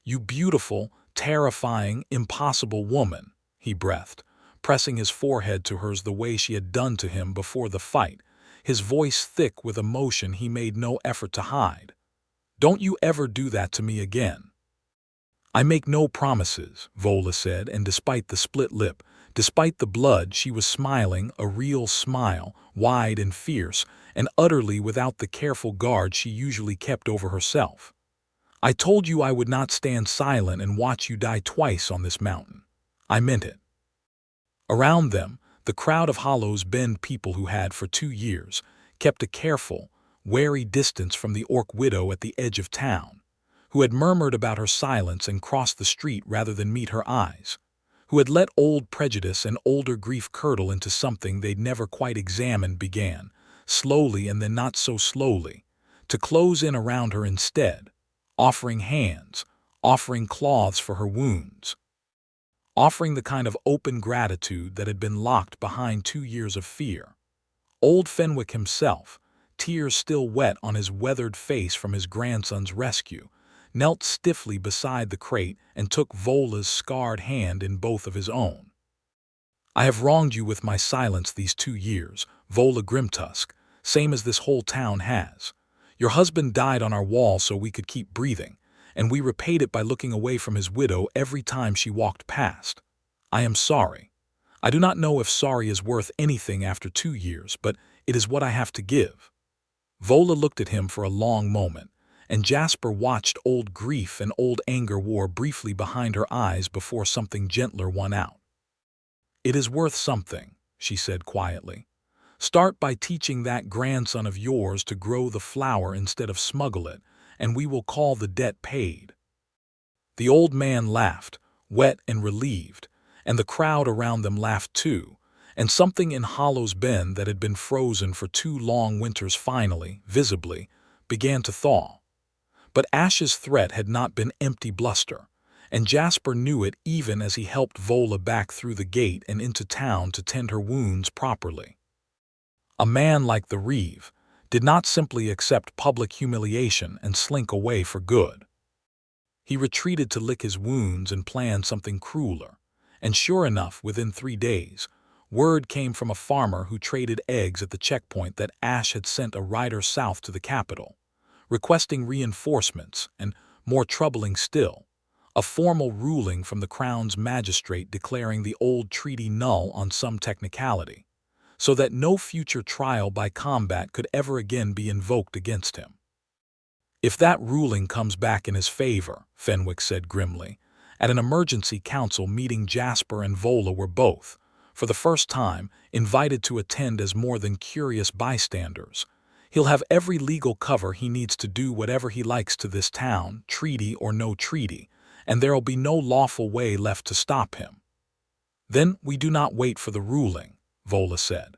"You beautiful, terrifying, impossible woman," he breathed, pressing his forehead to hers the way she had done to him before the fight, his voice thick with emotion he made no effort to hide. "Don't you ever do that to me again." "I make no promises," Vola said, and despite the split lip, despite the blood, she was smiling, a real smile, wide and fierce, and utterly without the careful guard she usually kept over herself. "I told you I would not stand silent and watch you die twice on this mountain. I meant it." Around them, the crowd of Hollow's Bend people who had, for 2 years, kept a careful, wary distance from the Orc widow at the edge of town, who had murmured about her silence and crossed the street rather than meet her eyes, who had let old prejudice and older grief curdle into something they'd never quite examined, began, slowly and then not so slowly, to close in around her instead, offering hands, offering cloths for her wounds, offering the kind of open gratitude that had been locked behind 2 years of fear. Old Fenwick himself, tears still wet on his weathered face from his grandson's rescue, knelt stiffly beside the crate and took Vola's scarred hand in both of his own. "I have wronged you with my silence these 2 years, Vola Grimtusk, same as this whole town has. Your husband died on our wall so we could keep breathing, and we repaid it by looking away from his widow every time she walked past. I am sorry. I do not know if sorry is worth anything after 2 years, but it is what I have to give." Vola looked at him for a long moment, and Jasper watched old grief and old anger war briefly behind her eyes before something gentler won out. "It is worth something," she said quietly. "Start by teaching that grandson of yours to grow the flower instead of smuggle it, and we will call the debt paid." The old man laughed, wet and relieved, and the crowd around them laughed too, and something in Hollow's Bend that had been frozen for 2 long winters finally, visibly, began to thaw. But Ash's threat had not been empty bluster, and Jasper knew it even as he helped Vola back through the gate and into town to tend her wounds properly. A man like the Reeve did not simply accept public humiliation and slink away for good. He retreated to lick his wounds and plan something crueler, and sure enough, within 3 days, word came from a farmer who traded eggs at the checkpoint that Ash had sent a rider south to the capital, requesting reinforcements and, more troubling still, a formal ruling from the Crown's magistrate declaring the old treaty null on some technicality, so that no future trial by combat could ever again be invoked against him. "If that ruling comes back in his favor," Fenwick said grimly, at an emergency council meeting Jasper and Vola were both, for the first time, invited to attend as more than curious bystanders, "he'll have every legal cover he needs to do whatever he likes to this town, treaty or no treaty, and there'll be no lawful way left to stop him." "Then we do not wait for the ruling," Vola said.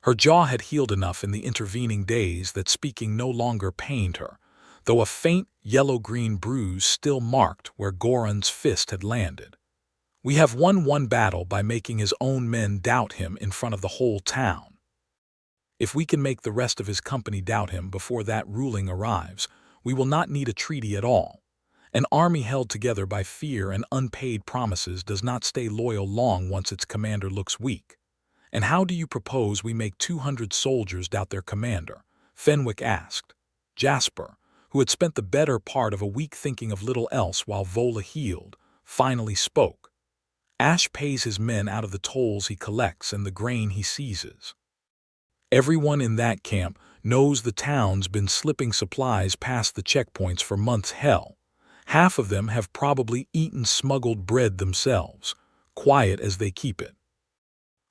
Her jaw had healed enough in the intervening days that speaking no longer pained her, though a faint yellow-green bruise still marked where Goran's fist had landed. "We have won one battle by making his own men doubt him in front of the whole town. If we can make the rest of his company doubt him before that ruling arrives, we will not need a treaty at all. An army held together by fear and unpaid promises does not stay loyal long once its commander looks weak. And how do you propose we make 200 soldiers doubt their commander?" Fenwick asked. Jasper, who had spent the better part of a week thinking of little else while Vola healed, finally spoke. "Ash pays his men out of the tolls he collects and the grain he seizes. Everyone in that camp knows the town's been slipping supplies past the checkpoints for months. Hell, half of them have probably eaten smuggled bread themselves, quiet as they keep it.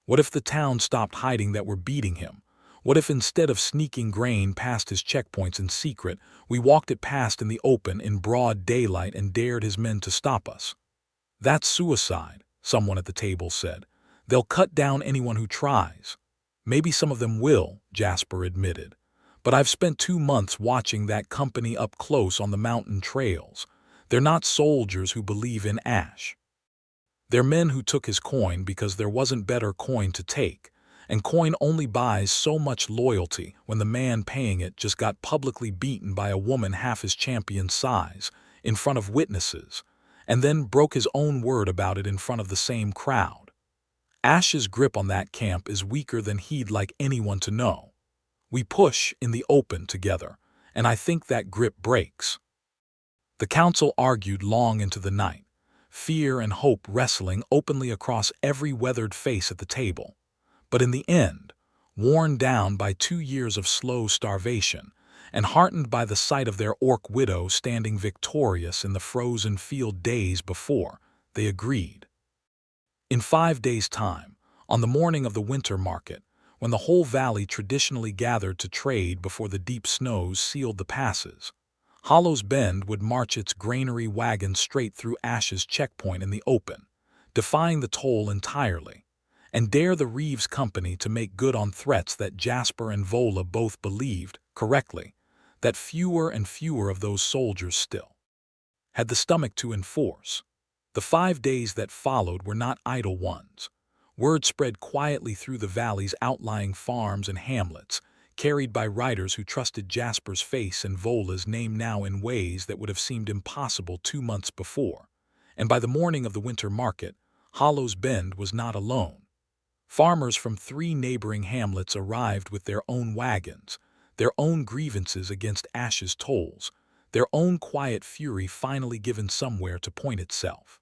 What if the town stopped hiding that we're beating him? What if instead of sneaking grain past his checkpoints in secret, we walked it past in the open in broad daylight and dared his men to stop us? That's suicide, someone at the table said. They'll cut down anyone who tries. Maybe some of them will, Jasper admitted. But I've spent 2 months watching that company up close on the mountain trails. They're not soldiers who believe in ash. They're men who took his coin because there wasn't better coin to take, and coin only buys so much loyalty when the man paying it just got publicly beaten by a woman half his champion's size, in front of witnesses, and then broke his own word about it in front of the same crowd. Ash's grip on that camp is weaker than he'd like anyone to know. We push in the open together, and I think that grip breaks. The council argued long into the night, fear and hope wrestling openly across every weathered face at the table. But in the end, worn down by 2 years of slow starvation, and heartened by the sight of their orc widow standing victorious in the frozen field days before, they agreed. In 5 days' time, on the morning of the winter market, when the whole valley traditionally gathered to trade before the deep snows sealed the passes, Hollow's Bend would march its granary wagon straight through Ash's checkpoint in the open, defying the toll entirely, and dare the Reeves Company to make good on threats that Jasper and Vola both believed, correctly, that fewer and fewer of those soldiers still had the stomach to enforce. The 5 days that followed were not idle ones. Word spread quietly through the valley's outlying farms and hamlets, carried by riders who trusted Jasper's face and Vola's name now in ways that would have seemed impossible 2 months before. And by the morning of the winter market, Hollow's Bend was not alone. Farmers from 3 neighboring hamlets arrived with their own wagons, their own grievances against Ash's tolls, their own quiet fury finally given somewhere to point itself.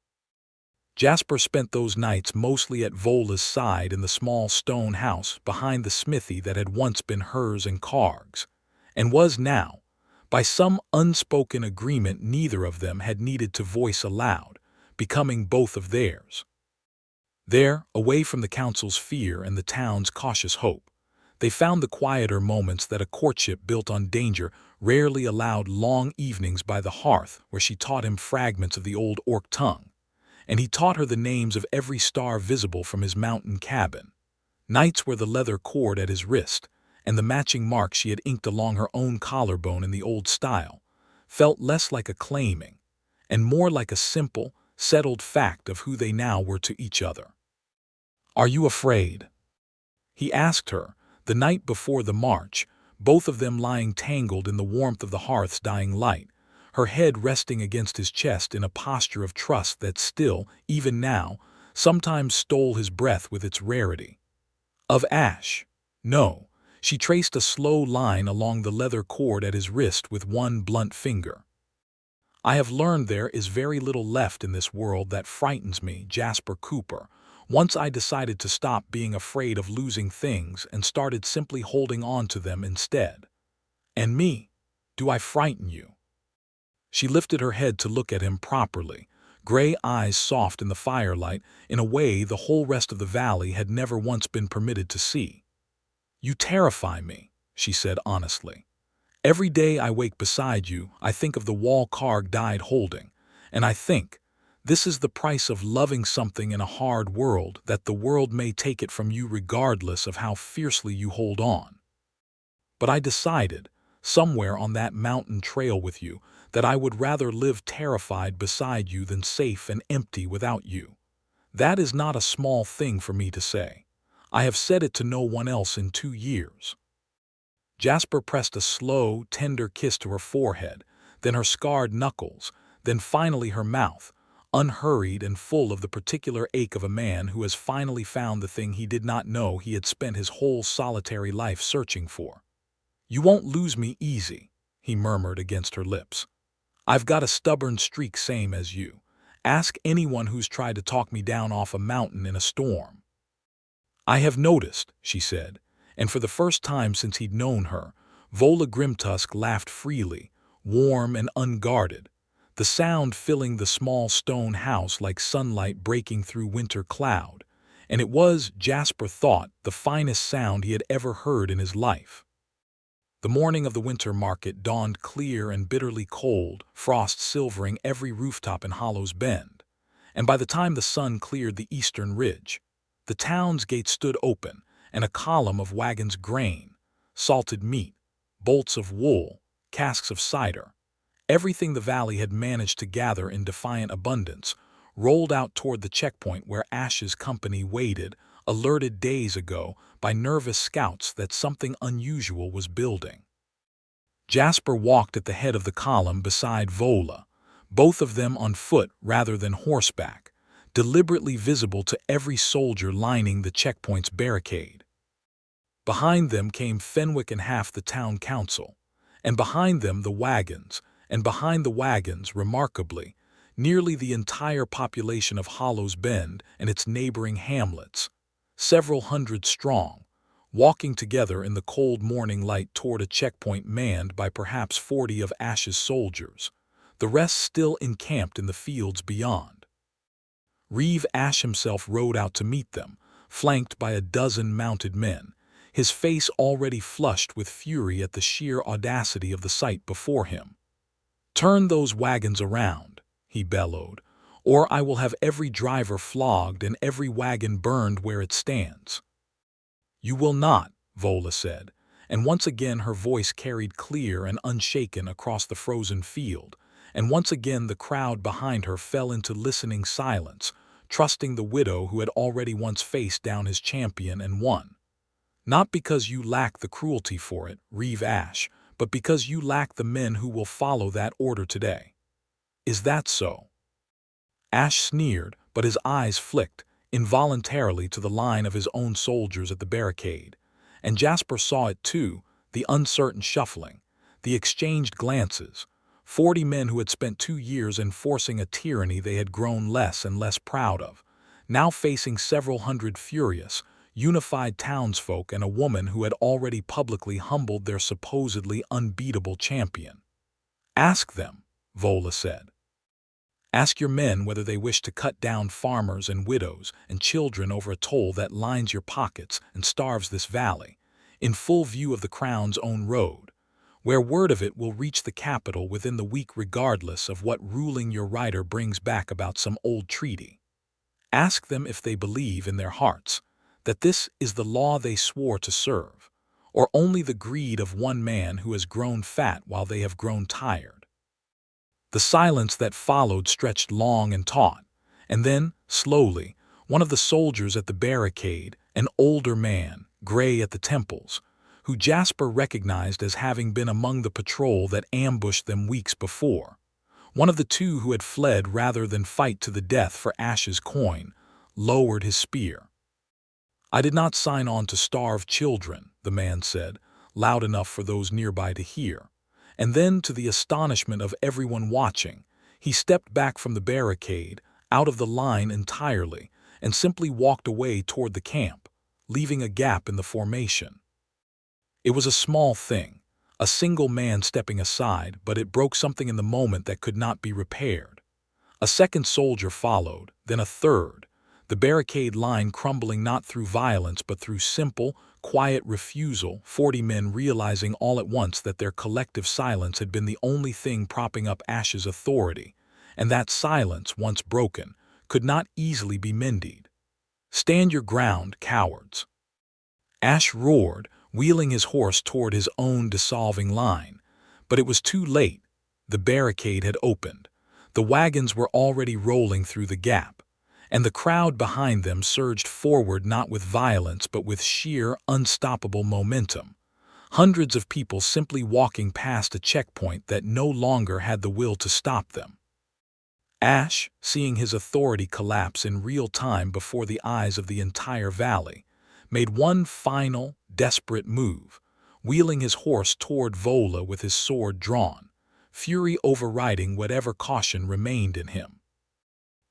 Jasper spent those nights mostly at Vola's side in the small stone house behind the smithy that had once been hers and Carg's, and was now, by some unspoken agreement neither of them had needed to voice aloud, becoming both of theirs. There, away from the council's fear and the town's cautious hope, they found the quieter moments that a courtship built on danger rarely allowed. Long evenings by the hearth where she taught him fragments of the old orc tongue, and he taught her the names of every star visible from his mountain cabin. Nights where the leather cord at his wrist, and the matching mark she had inked along her own collarbone in the old style, felt less like a claiming, and more like a simple, settled fact of who they now were to each other. "Are you afraid?" he asked her, the night before the march, both of them lying tangled in the warmth of the hearth's dying light, her head resting against his chest in a posture of trust that still, even now, sometimes stole his breath with its rarity. Of Ash? No. She traced a slow line along the leather cord at his wrist with one blunt finger. "I have learned there is very little left in this world that frightens me, Jasper Cooper. Once I decided to stop being afraid of losing things and started simply holding on to them instead. And me? Do I frighten you?" She lifted her head to look at him properly, gray eyes soft in the firelight in a way the whole rest of the valley had never once been permitted to see. "You terrify me," she said honestly. "Every day I wake beside you, I think of the wall Karg died holding, and I think, this is the price of loving something in a hard world, that the world may take it from you regardless of how fiercely you hold on. But I decided, somewhere on that mountain trail with you, that I would rather live terrified beside you than safe and empty without you. That is not a small thing for me to say. I have said it to no one else in 2 years." Jasper pressed a slow, tender kiss to her forehead, then her scarred knuckles, then finally her mouth, unhurried and full of the particular ache of a man who has finally found the thing he did not know he had spent his whole solitary life searching for. "You won't lose me easy," he murmured against her lips. "I've got a stubborn streak same as you. Ask anyone who's tried to talk me down off a mountain in a storm." "I have noticed," she said, and for the first time since he'd known her, Vola Grimtusk laughed freely, warm and unguarded, the sound filling the small stone house like sunlight breaking through winter cloud, and it was, Jasper thought, the finest sound he had ever heard in his life. The morning of the winter market dawned clear and bitterly cold, frost silvering every rooftop in Hollow's Bend, and by the time the sun cleared the eastern ridge, the town's gate stood open, and a column of wagons grain, salted meat, bolts of wool, casks of cider, everything the valley had managed to gather in defiant abundance, rolled out toward the checkpoint where Ash's company waited, alerted days ago by nervous scouts that something unusual was building. Jasper walked at the head of the column beside Vola, both of them on foot rather than horseback, deliberately visible to every soldier lining the checkpoint's barricade. Behind them came Fenwick and half the town council, and behind them the wagons, and behind the wagons, remarkably, nearly the entire population of Hollow's Bend and its neighboring hamlets, several hundred strong, walking together in the cold morning light toward a checkpoint manned by perhaps 40 of Ash's soldiers, the rest still encamped in the fields beyond. Reeve Ash himself rode out to meet them, flanked by a dozen mounted men, his face already flushed with fury at the sheer audacity of the sight before him. "Turn those wagons around," he bellowed, "or I will have every driver flogged and every wagon burned where it stands." "You will not," Vola said, and once again her voice carried clear and unshaken across the frozen field, and once again the crowd behind her fell into listening silence, trusting the widow who had already once faced down his champion and won. "Not because you lack the cruelty for it, Reeve Ash, but because you lack the men who will follow that order today. Is that so?" Ash sneered, but his eyes flicked, involuntarily, to the line of his own soldiers at the barricade, and Jasper saw it too, the uncertain shuffling, the exchanged glances. 40 men who had spent 2 years enforcing a tyranny they had grown less and less proud of, now facing several hundred furious, unified townsfolk and a woman who had already publicly humbled their supposedly unbeatable champion. "Ask them," Vola said. "Ask your men whether they wish to cut down farmers and widows and children over a toll that lines your pockets and starves this valley, in full view of the Crown's own road, where word of it will reach the capital within the week regardless of what ruling your writer brings back about some old treaty. Ask them if they believe in their hearts that this is the law they swore to serve, or only the greed of one man who has grown fat while they have grown tired." The silence that followed stretched long and taut, and then, slowly, one of the soldiers at the barricade, an older man, gray at the temples, who Jasper recognized as having been among the patrol that ambushed them weeks before, one of the two who had fled rather than fight to the death for Ash's coin, lowered his spear. "I did not sign on to starve children," the man said, loud enough for those nearby to hear. And then, to the astonishment of everyone watching, he stepped back from the barricade, out of the line entirely, and simply walked away toward the camp, leaving a gap in the formation. It was a small thing, a single man stepping aside, but it broke something in the moment that could not be repaired. A second soldier followed, then a third, the barricade line crumbling not through violence but through simple, quiet refusal, 40 men realizing all at once that their collective silence had been the only thing propping up Ash's authority, and that silence, once broken, could not easily be mended. "Stand your ground, cowards!" Ash roared, wheeling his horse toward his own dissolving line, but it was too late. The barricade had opened. The wagons were already rolling through the gap, and the crowd behind them surged forward not with violence but with sheer, unstoppable momentum. Hundreds of people simply walking past a checkpoint that no longer had the will to stop them. Ash, seeing his authority collapse in real time before the eyes of the entire valley, made one final, desperate move, wheeling his horse toward Vola with his sword drawn, fury overriding whatever caution remained in him.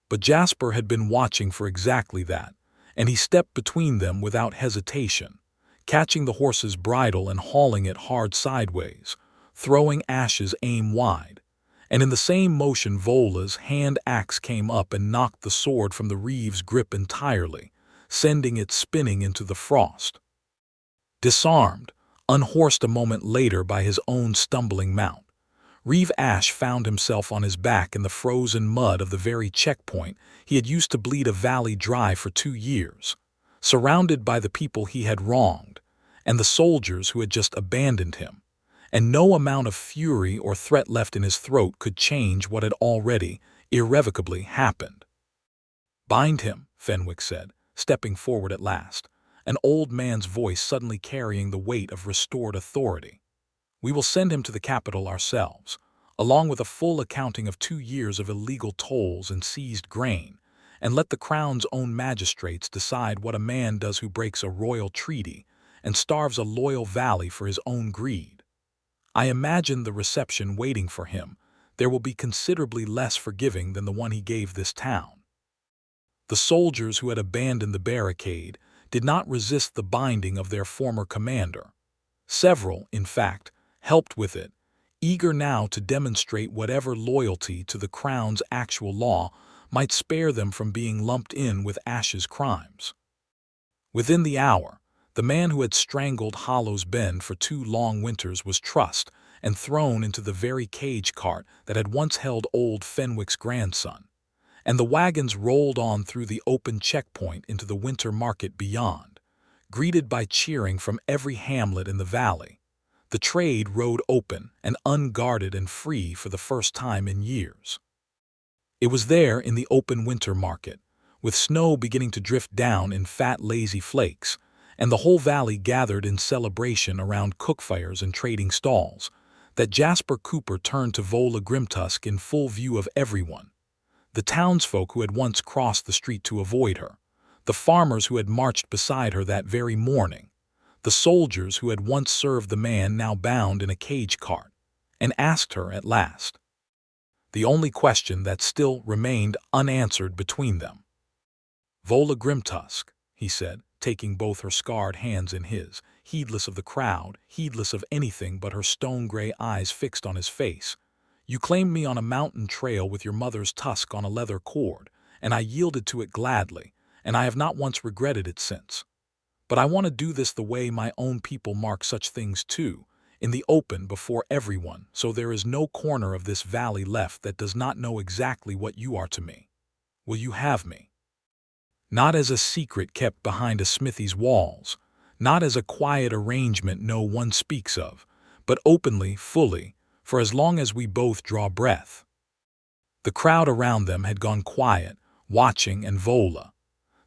But Jasper had been watching for exactly that, and he stepped between them without hesitation, catching the horse's bridle and hauling it hard sideways, throwing Ash's aim wide. And in the same motion Vola's hand axe came up and knocked the sword from the Reeve's grip entirely, sending it spinning into the frost. Disarmed, unhorsed a moment later by his own stumbling mount, Reeve Ash found himself on his back in the frozen mud of the very checkpoint he had used to bleed a valley dry for 2 years, surrounded by the people he had wronged, and the soldiers who had just abandoned him, and no amount of fury or threat left in his throat could change what had already, irrevocably happened. "Bind him," Fenwick said, stepping forward at last, an old man's voice suddenly carrying the weight of restored authority. "We will send him to the capital ourselves, along with a full accounting of 2 years of illegal tolls and seized grain, and let the Crown's own magistrates decide what a man does who breaks a royal treaty and starves a loyal valley for his own greed. I imagine the reception waiting for him there will be considerably less forgiving than the one he gave this town." The soldiers who had abandoned the barricade did not resist the binding of their former commander. Several, in fact, helped with it, eager now to demonstrate whatever loyalty to the Crown's actual law might spare them from being lumped in with Ash's crimes. Within the hour, the man who had strangled Hollow's Bend for 2 long winters was trussed and thrown into the very cage cart that had once held old Fenwick's grandson, and the wagons rolled on through the open checkpoint into the winter market beyond, greeted by cheering from every hamlet in the valley. The trade rode open and unguarded and free for the first time in years. It was there in the open winter market, with snow beginning to drift down in fat lazy flakes, and the whole valley gathered in celebration around cookfires and trading stalls, that Jasper Cooper turned to Vola Grimtusk in full view of everyone. The townsfolk who had once crossed the street to avoid her, the farmers who had marched beside her that very morning, the soldiers who had once served the man now bound in a cage cart, and asked her at last the only question that still remained unanswered between them. "Vola Grimtusk," he said, taking both her scarred hands in his, heedless of the crowd, heedless of anything but her stone-gray eyes fixed on his face, "you claimed me on a mountain trail with your mother's tusk on a leather cord, and I yielded to it gladly, and I have not once regretted it since. But I want to do this the way my own people mark such things too, in the open before everyone, so there is no corner of this valley left that does not know exactly what you are to me. Will you have me? Not as a secret kept behind a smithy's walls, not as a quiet arrangement no one speaks of, but openly, fully, for as long as we both draw breath." The crowd around them had gone quiet, watching, and Vola,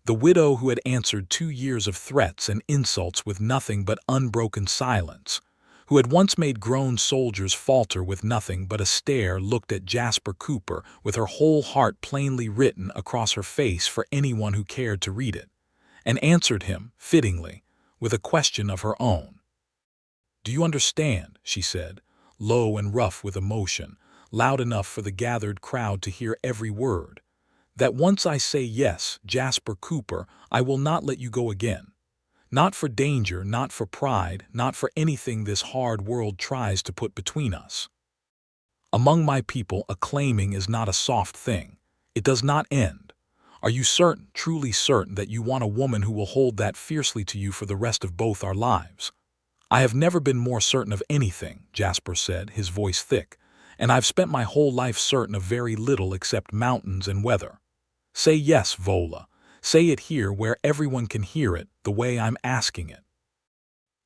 the widow who had answered 2 years of threats and insults with nothing but unbroken silence, who had once made grown soldiers falter with nothing but a stare, looked at Jasper Cooper with her whole heart plainly written across her face for anyone who cared to read it, and answered him, fittingly, with a question of her own. "Do you understand?" she said, low and rough with emotion, loud enough for the gathered crowd to hear every word, "that once I say yes, Jasper Cooper, I will not let you go again. Not for danger, not for pride, not for anything this hard world tries to put between us. Among my people, a claiming is not a soft thing. It does not end. Are you certain, truly certain, that you want a woman who will hold that fiercely to you for the rest of both our lives?" "I have never been more certain of anything," Jasper said, his voice thick, "and I've spent my whole life certain of very little except mountains and weather. Say yes, Vola. Say it here where everyone can hear it, the way I'm asking it."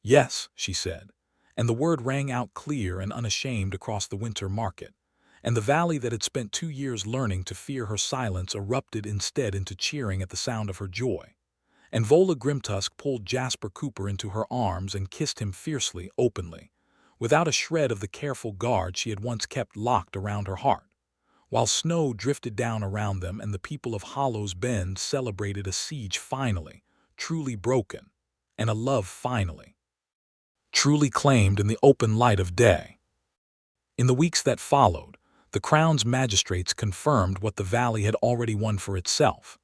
"Yes," she said, and the word rang out clear and unashamed across the winter market, and the valley that had spent 2 years learning to fear her silence erupted instead into cheering at the sound of her joy. And Vola Grimtusk pulled Jasper Cooper into her arms and kissed him fiercely, openly, without a shred of the careful guard she had once kept locked around her heart, while snow drifted down around them and the people of Hollow's Bend celebrated a siege finally, truly broken, and a love finally, truly claimed in the open light of day. In the weeks that followed, the Crown's magistrates confirmed what the valley had already won for itself.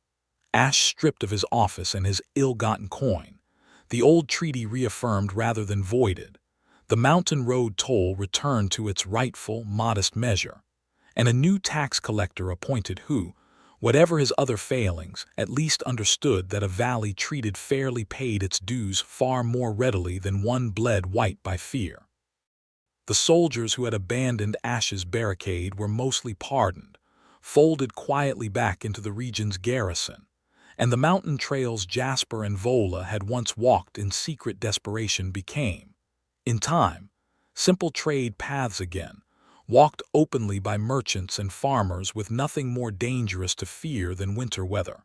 Ash stripped of his office and his ill-gotten coin, the old treaty reaffirmed rather than voided. The mountain road toll returned to its rightful, modest measure, and a new tax collector appointed who, whatever his other failings, at least understood that a valley treated fairly paid its dues far more readily than one bled white by fear. The soldiers who had abandoned Ash's barricade were mostly pardoned, folded quietly back into the region's garrison, and the mountain trails Jasper and Vola had once walked in secret desperation became, in time, simple trade paths again, walked openly by merchants and farmers with nothing more dangerous to fear than winter weather.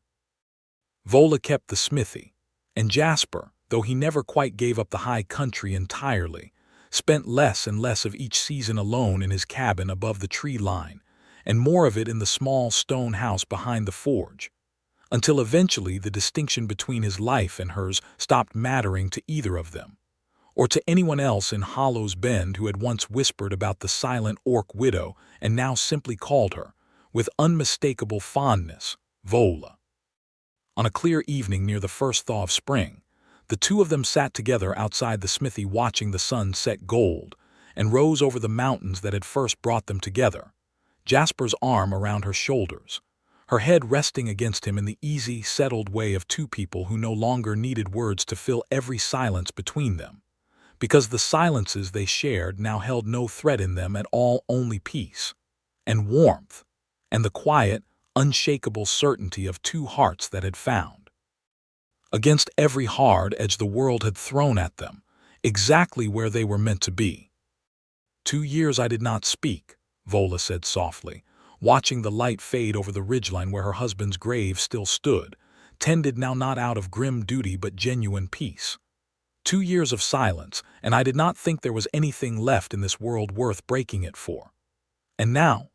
Vola kept the smithy, and Jasper, though he never quite gave up the high country entirely, spent less and less of each season alone in his cabin above the tree line, and more of it in the small stone house behind the forge, until eventually the distinction between his life and hers stopped mattering to either of them, or to anyone else in Hollow's Bend who had once whispered about the silent orc widow and now simply called her, with unmistakable fondness, Vola. On a clear evening near the first thaw of spring, the two of them sat together outside the smithy watching the sun set gold and rose over the mountains that had first brought them together, Jasper's arm around her shoulders, her head resting against him in the easy, settled way of two people who no longer needed words to fill every silence between them, because the silences they shared now held no threat in them at all, only peace and warmth and the quiet, unshakable certainty of two hearts that had found, against every hard edge the world had thrown at them, exactly where they were meant to be. 2 years I did not speak, Vola said softly, watching the light fade over the ridgeline where her husband's grave still stood, tended now not out of grim duty but genuine peace. 2 years of silence, and I did not think there was anything left in this world worth breaking it for. And now?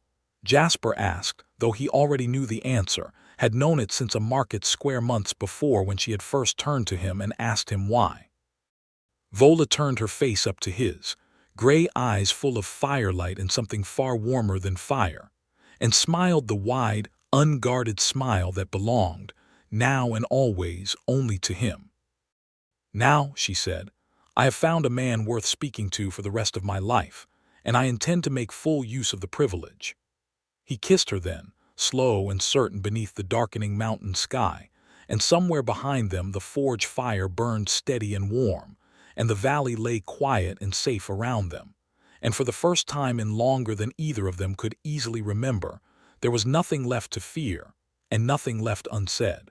Jasper asked, though he already knew the answer, had known it since a market square months before when she had first turned to him and asked him why. Vola turned her face up to his, gray eyes full of firelight and something far warmer than fire, and smiled the wide, unguarded smile that belonged, now and always, only to him. Now, she said, I have found a man worth speaking to for the rest of my life, and I intend to make full use of the privilege. He kissed her then, slow and certain beneath the darkening mountain sky, and somewhere behind them the forge fire burned steady and warm, and the valley lay quiet and safe around them, and for the first time in longer than either of them could easily remember, there was nothing left to fear, and nothing left unsaid.